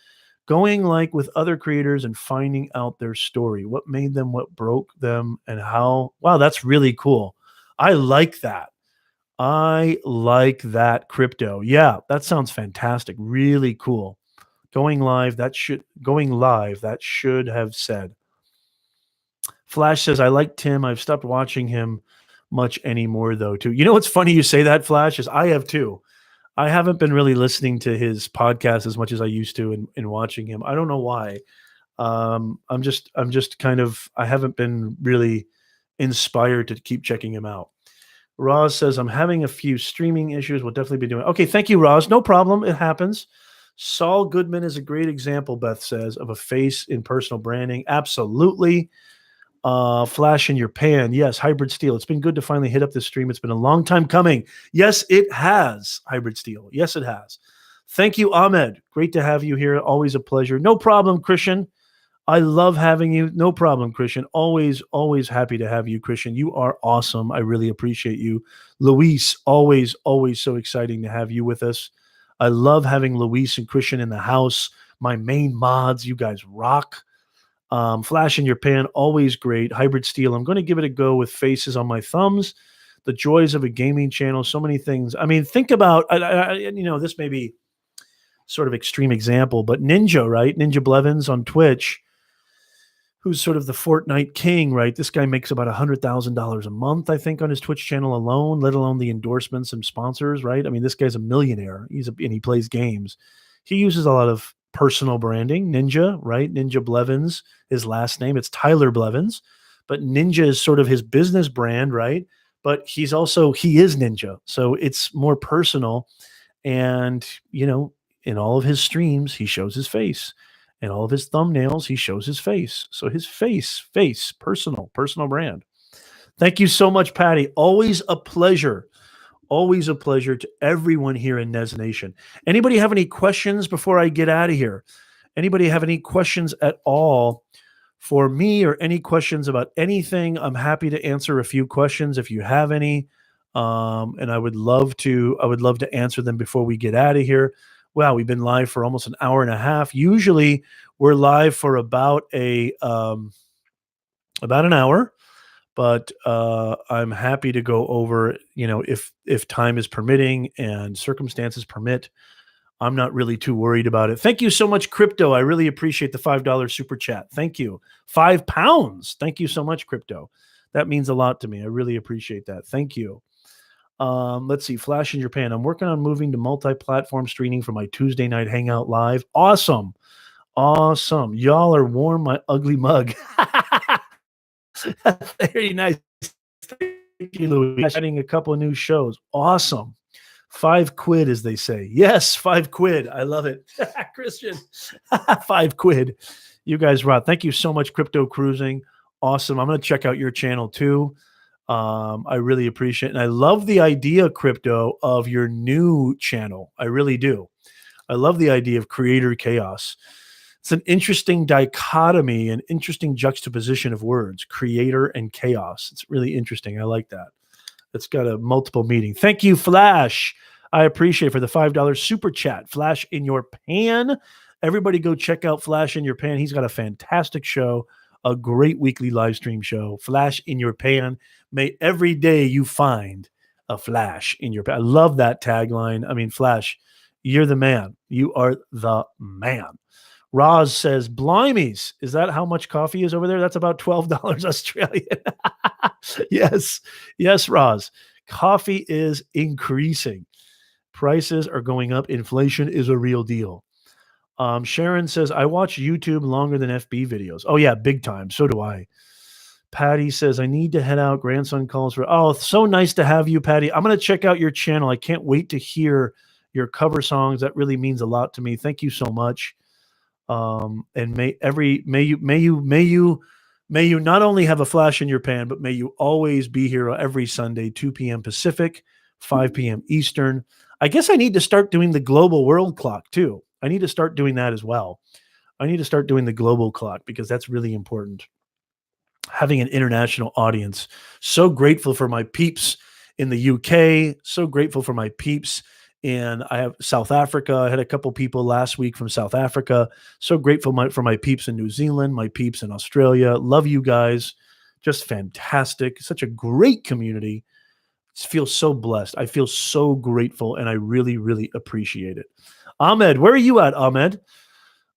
A: Going like with other creators and finding out their story. What made them, what broke them, and how. Wow, that's really cool. I like that. I like that, Crypto. Yeah, that sounds fantastic. Really cool. Going live, that should have said. Flash says, I like Tim. I've stopped watching him much anymore, though, too. You know what's funny you say that, Flash, is I have too. I haven't been really listening to his podcast as much as I used to in watching him. I don't know why. I'm just kind of, I haven't been really inspired to keep checking him out. Roz says, I'm having a few streaming issues. We'll definitely be doing it. Okay, thank you, Roz. No problem. It happens. Saul Goodman is a great example, Beth says, of a face in personal branding. Absolutely. Flash in your pan. Yes, Hybrid Steel. It's been good to finally hit up this stream. It's been a long time coming. Yes, it has, Hybrid Steel. Yes, it has. Thank you, Ahmed. Great to have you here. Always a pleasure. No problem, Christian. I love having you. No problem, Christian. Always, always happy to have you, Christian. You are awesome. I really appreciate you. Luis, always, always so exciting to have you with us. I love having Luis and Christian in the house. My main mods, you guys rock. Flash in your pan, always great. Hybrid Steel, I'm going to give it a go with faces on my thumbs. The joys of a gaming channel, so many things. I mean, think about, this may be sort of extreme example, but Ninja, right? Ninja Blevins on Twitch, who's sort of the Fortnite king, right? This guy makes about $100,000 a month, I think, on his Twitch channel alone, let alone the endorsements and sponsors, right? I mean, this guy's a millionaire. And he plays games. He uses a lot of personal branding. Ninja, right? Ninja Blevins, his last name. It's Tyler Blevins, but Ninja is sort of his business brand, right? But he is Ninja. So it's more personal. And, in all of his streams, he shows his face. In all of his thumbnails, he shows his face. So his face, personal brand. Thank you so much, Patty. Always a pleasure. Always a pleasure to everyone here in Nez Nation. Anybody have any questions before I get out of here? Anybody have any questions at all for me or any questions about anything? I'm happy to answer a few questions if you have any. And I would love to answer them before we get out of here. Wow, we've been live for almost an hour and a half. Usually we're live for about an hour. But I'm happy to go over, if time is permitting and circumstances permit. I'm not really too worried about it. Thank you so much, Crypto. I really appreciate the $5 super chat. Thank you. £5. Thank you so much, Crypto. That means a lot to me. I really appreciate that. Thank you. Let's see. Flash in your pan. I'm working on moving to multi-platform streaming for my Tuesday night hangout live. Awesome. Y'all are warm my ugly mug. Very nice. Thank you, Louis. Adding a couple of new shows. Awesome. £5, as they say. Yes, £5. I love it. Christian, £5. You guys rock. Thank you so much, Crypto Cruising. Awesome. I'm going to check out your channel too. I really appreciate it. And I love the idea, Crypto, of your new channel. I really do. I love the idea of Creator Chaos. It's an interesting dichotomy, an interesting juxtaposition of words, creator and chaos. It's really interesting. I like that. It's got a multiple meaning. Thank you, Flash. I appreciate it for the $5 super chat. Flash in your pan. Everybody go check out Flash in your pan. He's got a fantastic show, a great weekly live stream show. Flash in your pan. May every day you find a flash in your pan. I love that tagline. I mean, Flash, you're the man. You are the man. Roz says, blimeys, is that how much coffee is over there? That's about $12 Australian. Yes, Roz. Coffee is increasing. Prices are going up. Inflation is a real deal. Sharon says, I watch YouTube longer than FB videos. Oh, yeah, big time. So do I. Patty says, I need to head out. Grandson calls for. Oh, so nice to have you, Patty. I'm going to check out your channel. I can't wait to hear your cover songs. That really means a lot to me. Thank you so much. And may you not only have a flash in your pan, but may you always be here every Sunday, 2 p.m. Pacific, 5 p.m. Eastern. I guess I need to start doing the global world clock too. I need to start doing that as well. I need to start doing the global clock because that's really important. Having an international audience. So grateful for my peeps in the UK. So grateful for my peeps in I have South Africa. I had a couple people last week from South Africa. So grateful for my peeps in New Zealand, my peeps in Australia. Love you guys. Just fantastic. Such a great community. Feel so blessed. I feel so grateful, and I really, really appreciate it. Ahmed, where are you at, Ahmed?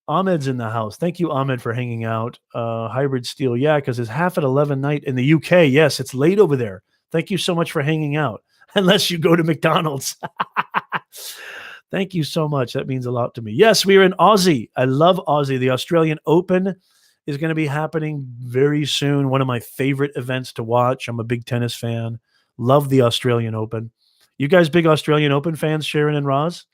A: Ahmed's in the house. Thank you, Ahmed, for hanging out. Hybrid Steel, yeah, because it's half at 11 night in the UK. Yes, it's late over there. Thank you so much for hanging out. Unless you go to McDonald's. Thank you so much. That means a lot to me. Yes, we are in Aussie. I love Aussie. The Australian Open is going to be happening very soon. One of my favorite events to watch. I'm a big tennis fan. Love the Australian Open. You guys big Australian Open fans, Sharon and Roz?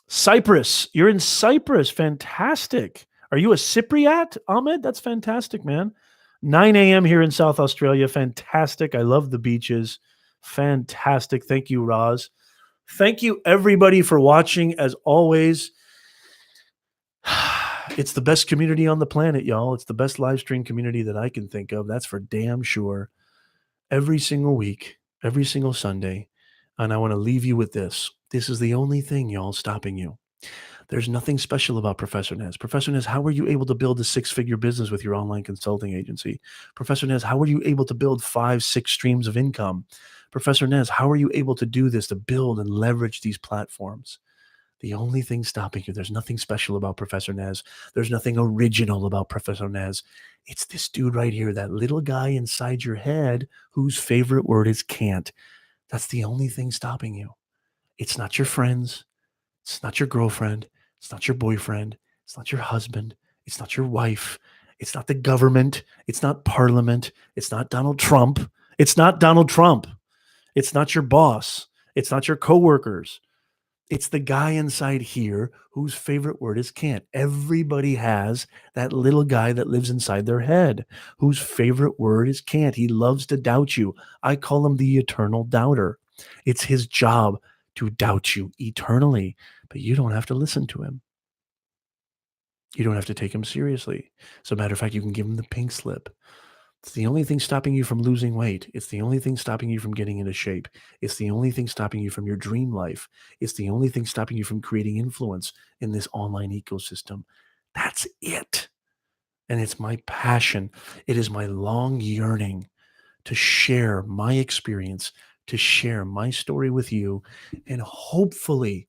A: Cyprus. You're in Cyprus. Fantastic. Are you a Cypriot, Ahmed? That's fantastic, man. 9 a.m. here in South Australia. Fantastic. I love the beaches. Fantastic. Thank you, Roz. Thank you, everybody, for watching. As always, it's the best community on the planet, y'all. It's the best live stream community that I can think of. That's for damn sure. Every single week, every single Sunday. And I want to leave you with this. This is the only thing, y'all, stopping you. There's nothing special about Professor Nez. Professor Nez, how were you able to build a 6-figure business with your online consulting agency? Professor Nez, how were you able to build 5-6 streams of income? Professor Nez, how are you able to do this, to build and leverage these platforms? The only thing stopping you, there's nothing special about Professor Nez. There's nothing original about Professor Nez. It's this dude right here, that little guy inside your head whose favorite word is can't. That's the only thing stopping you. It's not your friends. It's not your girlfriend. It's not your boyfriend. It's not your husband. It's not your wife. It's not the government. It's not Parliament. It's not Donald Trump. It's not Donald Trump. It's not your boss. It's not your coworkers. It's the guy inside here whose favorite word is can't. Everybody has that little guy that lives inside their head whose favorite word is can't. He loves to doubt you. I call him the eternal doubter. It's his job to doubt you eternally, but you don't have to listen to him. You don't have to take him seriously. As a matter of fact, you can give him the pink slip. It's the only thing stopping you from losing weight. It's the only thing stopping you from getting into shape. It's the only thing stopping you from your dream life. It's the only thing stopping you from creating influence in this online ecosystem. That's it. And it's my passion. It is my long yearning to share my experience, to share my story with you. And hopefully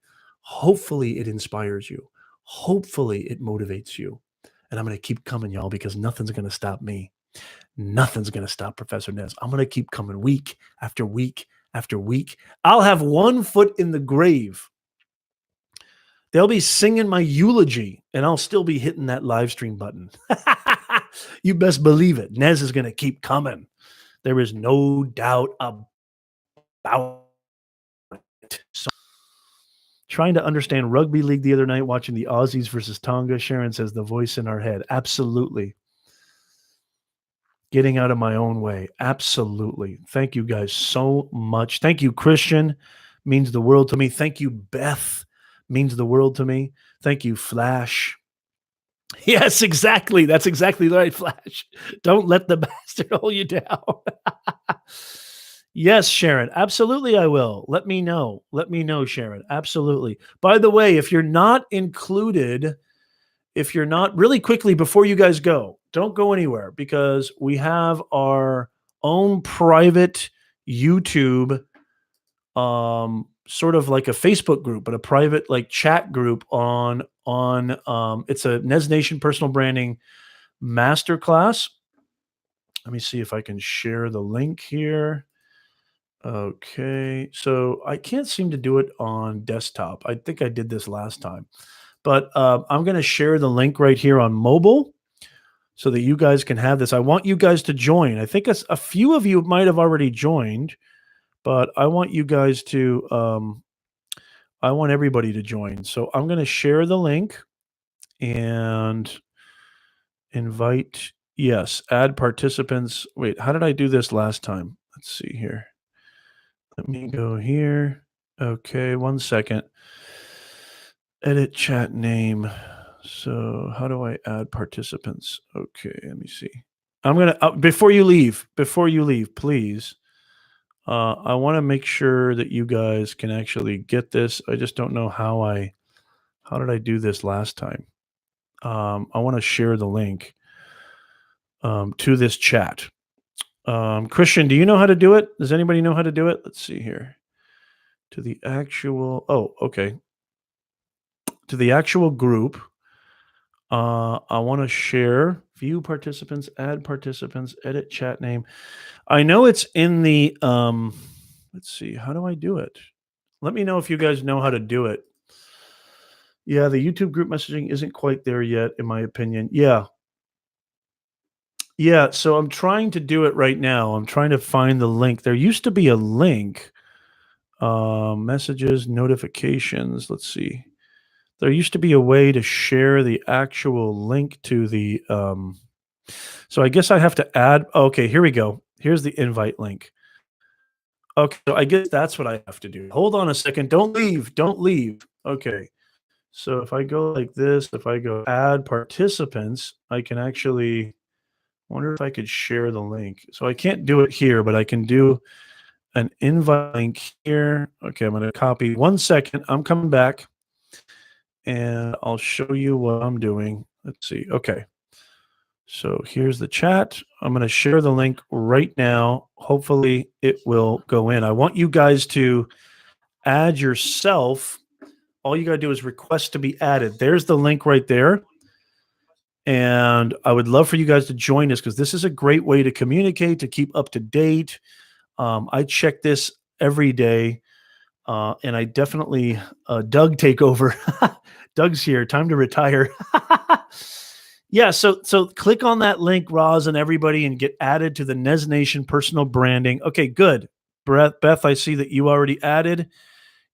A: it inspires you. Hopefully it motivates you. And I'm going to keep coming, y'all, because nothing's going to stop me. Nothing's going to stop Professor Nez. I'm going to keep coming week after week after week. I'll have one foot in the grave. They'll be singing my eulogy, and I'll still be hitting that live stream button. You best believe it. Nez is going to keep coming. There is no doubt about it. So, trying to understand rugby league the other night, watching the Aussies versus Tonga. Sharon says the voice in our head. Absolutely. Getting out of my own way. Absolutely. Thank you guys so much. Thank you, Christian. Means the world to me. Thank you, Beth. Means the world to me. Thank you, Flash. Yes, exactly. That's exactly right, Flash. Don't let the bastard hold you down. Yes, Sharon. Absolutely, I will. Let me know. Let me know, Sharon. Absolutely. By the way, if you're not included, if you're not, really quickly before you guys go, don't go anywhere because we have our own private YouTube, sort of like a Facebook group, but a private like chat group on it's a Nez Nation personal branding masterclass. Let me see if I can share the link here. Okay, so I can't seem to do it on desktop. I think I did this last time, but I'm going to share the link right here on mobile so that you guys can have this. I want you guys to join. I think a few of you might have already joined, but I want you guys to. I want everybody to join. So I'm going to share the link and invite. Yes, add participants. Wait, how did I do this last time? Let's see here. Let me go here. Okay, 1 second. Edit chat name. So how do I add participants? Okay, let me see. I'm gonna before you leave, please. I want to make sure that you guys can actually get this. I just don't know how did I do this last time? I want to share the link to this chat. Christian, do you know how to do it? Does anybody know how to do it? Let's see here. To the actual, oh, okay. To the actual group, I want to share, view participants, add participants, edit chat name. I know it's in the, let's see, how do I do it? Let me know if you guys know how to do it. Yeah, the YouTube group messaging isn't quite there yet, in my opinion. Yeah. Yeah. So I'm trying to do it right now. I'm trying to find the link. There used to be a link, messages, notifications. Let's see. There used to be a way to share the actual link to the, so I guess I have to add, okay, here we go. Here's the invite link. Okay, so I guess that's what I have to do. Hold on a second. Don't leave. Don't leave. Okay. So if I go like this, if I go add participants, I can actually wonder if I could share the link. So I can't do it here, but I can do an invite link here. Okay, I'm going to copy. 1 second. I'm coming back and I'll show you what I'm doing. Let's see. Okay. So here's the chat. I'm going to share the link right now. Hopefully it will go in. I want you guys to add yourself. All you got to do is request to be added. There's the link right there. And I would love for you guys to join us because this is a great way to communicate, to keep up to date. I check this every day. And I definitely, Doug, take over. Doug's here. Time to retire. Yeah, so click on that link, Roz, and everybody, and get added to the Nez Nation personal branding. Okay, good. Beth, I see that you already added.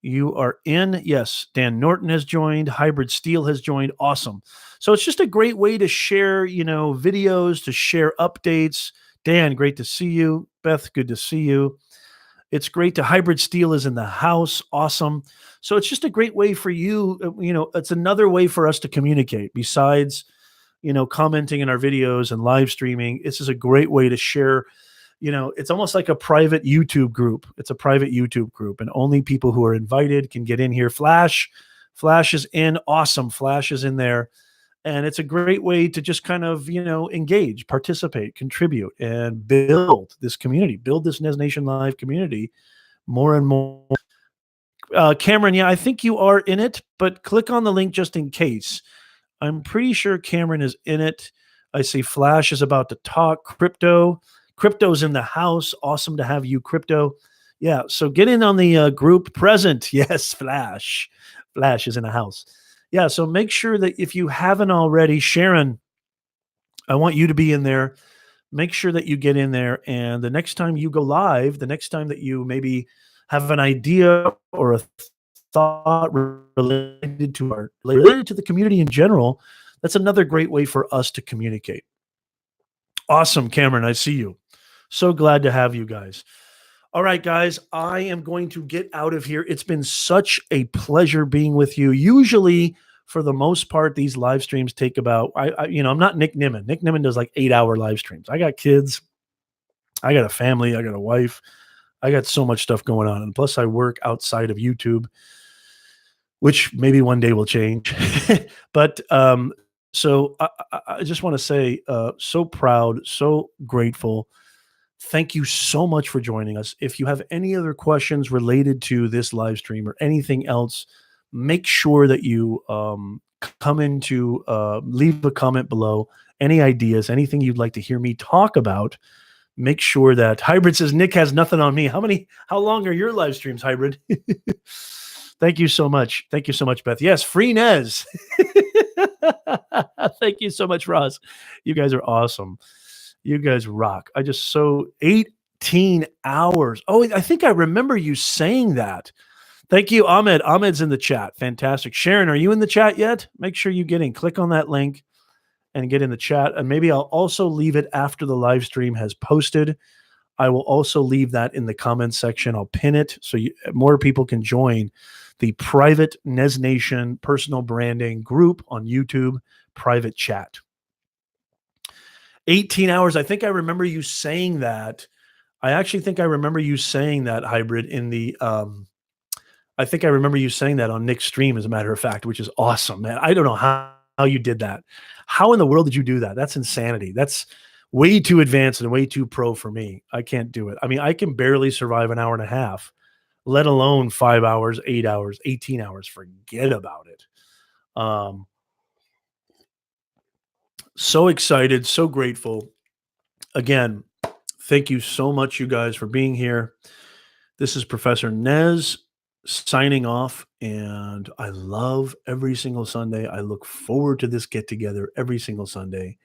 A: You are in. Yes, Dan Norton has joined. Hybrid Steel has joined. Awesome. So it's just a great way to share, videos, to share updates. Dan, great to see you. Beth, good to see you. It's great to Hybrid Steel is in the house. Awesome. So it's just a great way for you. It's another way for us to communicate besides, commenting in our videos and live streaming. This is a great way to share. It's almost like a private YouTube group. It's a private YouTube group, and only people who are invited can get in here. Flash is in. Awesome. Flash is in there. And it's a great way to just kind of, engage, participate, contribute, and build this community, build this Nez Nation Live community more and more. Cameron, yeah, I think you are in it, but click on the link just in case. I'm pretty sure Cameron is in it. I see Flash is about to talk. Crypto's in the house. Awesome to have you, Crypto. Yeah, so get in on the group present. Yes, Flash is in the house. Yeah, so make sure that if you haven't already, Sharon, I want you to be in there. Make sure that you get in there. And the next time you go live, the next time that you maybe have an idea or a thought related to the community in general, that's another great way for us to communicate. Awesome, Cameron. I see you. So glad to have you guys. All right, guys, I am going to get out of here. It's been such a pleasure being with you. Usually, for the most part, these live streams take about, I'm not Nick Nimmin. Nick Nimmin does like 8-hour live streams. I got kids. I got a family. I got a wife. I got so much stuff going on. And plus I work outside of YouTube, which maybe one day will change. But so I just want to say, so proud, so grateful. Thank you so much for joining us. If you have any other questions related to this live stream or anything else, make sure that you come leave a comment below. Any ideas, anything you'd like to hear me talk about, Make sure that Hybrid says Nick has nothing on me. How long are your live streams, Hybrid? Thank you so much. Thank you so much, Beth. Yes, free Nez. Thank you so much, Ross. You guys are awesome. You guys rock. 18 hours. Oh, I think I remember you saying that. Thank you, Ahmed. Ahmed's in the chat. Fantastic. Sharon, are you in the chat yet? Make sure you get in. Click on that link and get in the chat. And maybe I'll also leave it after the live stream has posted. I will also leave that in the comments section. I'll pin it so more people can join the private Nez Nation personal branding group on YouTube, private chat. 18 hours. I think I remember you saying that. I actually think I remember you saying that, Hybrid, in the I think I remember you saying that on Nick's stream, as a matter of fact, which is awesome, man. I don't know how you did that. How in the world did you do that? That's insanity. That's way too advanced and way too pro for me. I can't do it. I mean, I can barely survive an hour and a half, let alone 5 hours, 8 hours, 18 hours. Forget about it. So excited, so grateful. Again, thank you so much, you guys, for being here. This is Professor Nez signing off, and I love every single Sunday. I look forward to this get together every single Sunday.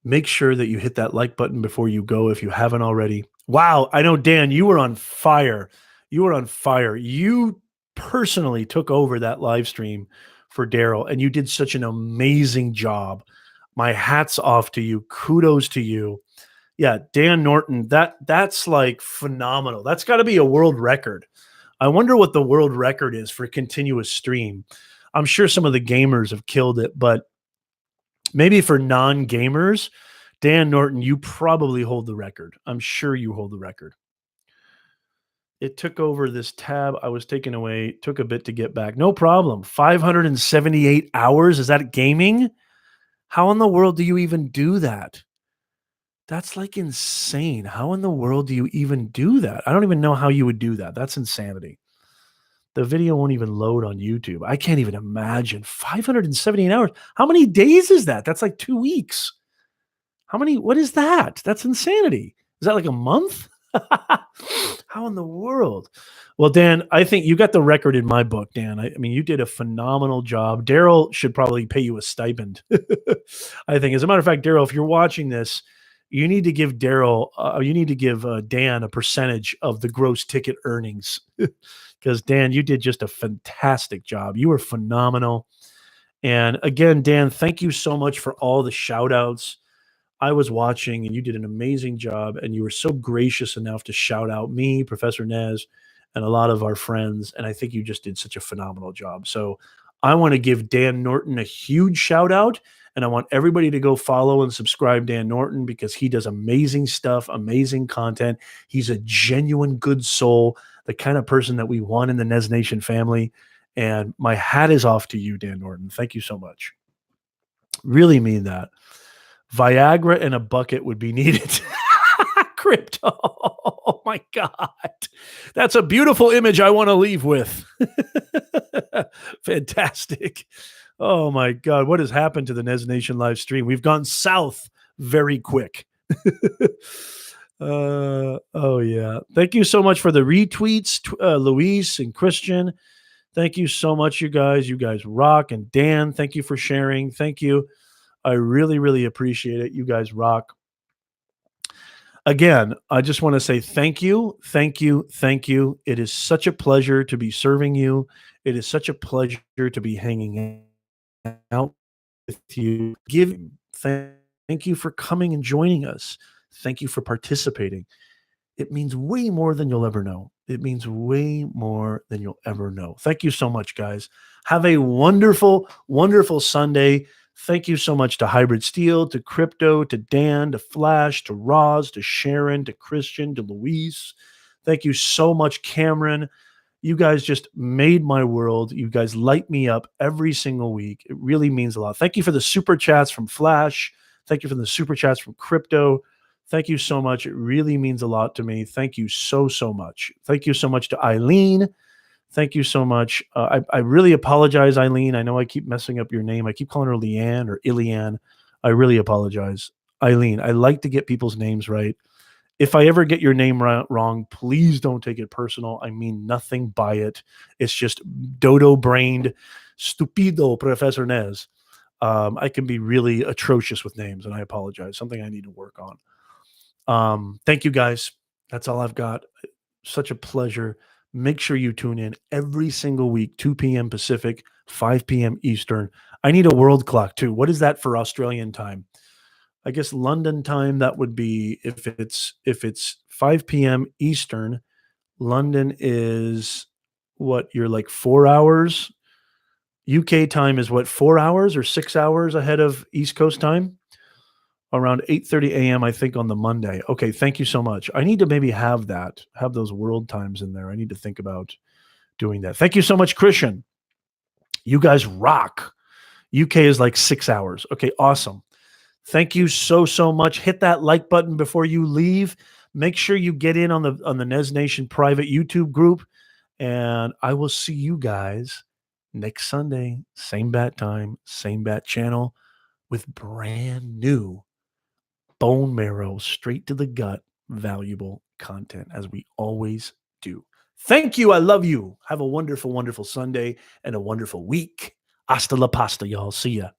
A: Make sure that you hit that like button before you go if you haven't already. Wow, I know, Dan, you were on fire. You were on fire. You personally took over that live stream for Daryl, and you did such an amazing job. My hat's off to you. Kudos to you. Yeah, Dan Norton, that's like phenomenal. That's got to be a world record. I wonder what the world record is for continuous stream. I'm sure some of the gamers have killed it, but maybe for non-gamers, Dan Norton, you probably hold the record. I'm sure you hold the record. It took over this tab. I was taken away. Took a bit to get back. No problem. 578 hours. Is that gaming? How in the world do you even do that? That's like insane. How in the world do you even do that? I don't even know how you would do that. That's insanity. The video won't even load on YouTube. I can't even imagine. 578 hours. How many days is that? That's like 2 weeks. What is that? That's insanity. Is that like a month? How in the world? Well, Dan, I think you got the record in my book, Dan. I mean, you did a phenomenal job. Daryl should probably pay you a stipend. I think, as a matter of fact, Daryl, if you're watching this, you need to give Dan a percentage of the gross ticket earnings. Because Dan, you did just a fantastic job. You were phenomenal. And again, Dan, thank you so much for all the shout outs. I was watching and you did an amazing job, and you were so gracious enough to shout out me, Professor Nez, and a lot of our friends. And I think you just did such a phenomenal job. So I want to give Dan Norton a huge shout out, and I want everybody to go follow and subscribe Dan Norton, because he does amazing stuff, amazing content. He's a genuine good soul, the kind of person that we want in the Nez Nation family. And my hat is off to you, Dan Norton. Thank you so much. Really mean that. Viagra and a bucket would be needed. Crypto. Oh my God. That's a beautiful image I want to leave with. Fantastic. Oh my God. What has happened to the Nez Nation live stream? We've gone south very quick. Oh yeah. Thank you so much for the retweets, Luis and Christian. Thank you so much, you guys. You guys rock. And Dan, thank you for sharing. Thank you. I really, really appreciate it. You guys rock. Again, I just want to say thank you, thank you, thank you. It is such a pleasure to be serving you. It is such a pleasure to be hanging out with you. Thank you for coming and joining us. Thank you for participating. It means way more than you'll ever know. It means way more than you'll ever know. Thank you so much, guys. Have a wonderful, wonderful Sunday. Thank you so much to Hybrid Steel, to Crypto, to Dan, to Flash, to Roz, to Sharon, to Christian, to Luis. Thank you so much, Cameron. You guys just made my world. You guys light me up every single week. It really means a lot. Thank you for the super chats from Flash. Thank you for the super chats from Crypto. Thank you so much. It really means a lot to me. Thank you so, so much. Thank you so much to Eileen. Thank you so much. I really apologize, Eileen. I know I keep messing up your name. I keep calling her Leanne or Ilian. I really apologize. Eileen, I like to get people's names right. If I ever get your name wrong, please don't take it personal. I mean nothing by it. It's just dodo brained, stupido Professor Nez. I can be really atrocious with names, and I apologize. Something I need to work on. Thank you guys. That's all I've got. Such a pleasure. Make sure you tune in every single week, 2 p.m. Pacific, 5 p.m. Eastern. I need a world clock too. What is that for Australian time? I guess London time, that would be, if it's 5 p.m. Eastern, London is what, you're like 4 hours. UK time is what, 4 hours or 6 hours ahead of East Coast time? Around 8:30 a.m., I think, on the Monday. Okay, thank you so much. I need to maybe have those world times in there. I need to think about doing that. Thank you so much, Christian. You guys rock. UK is like 6 hours. Okay, awesome. Thank you so much. Hit that like button before you leave. Make sure you get in on the Nez Nation private YouTube group, and I will see you guys next Sunday, same bat time, same bat channel, with brand new bone marrow, straight to the gut, valuable content, as we always do. Thank you. I love you. Have a wonderful, wonderful Sunday and a wonderful week. Hasta la pasta, y'all. See ya.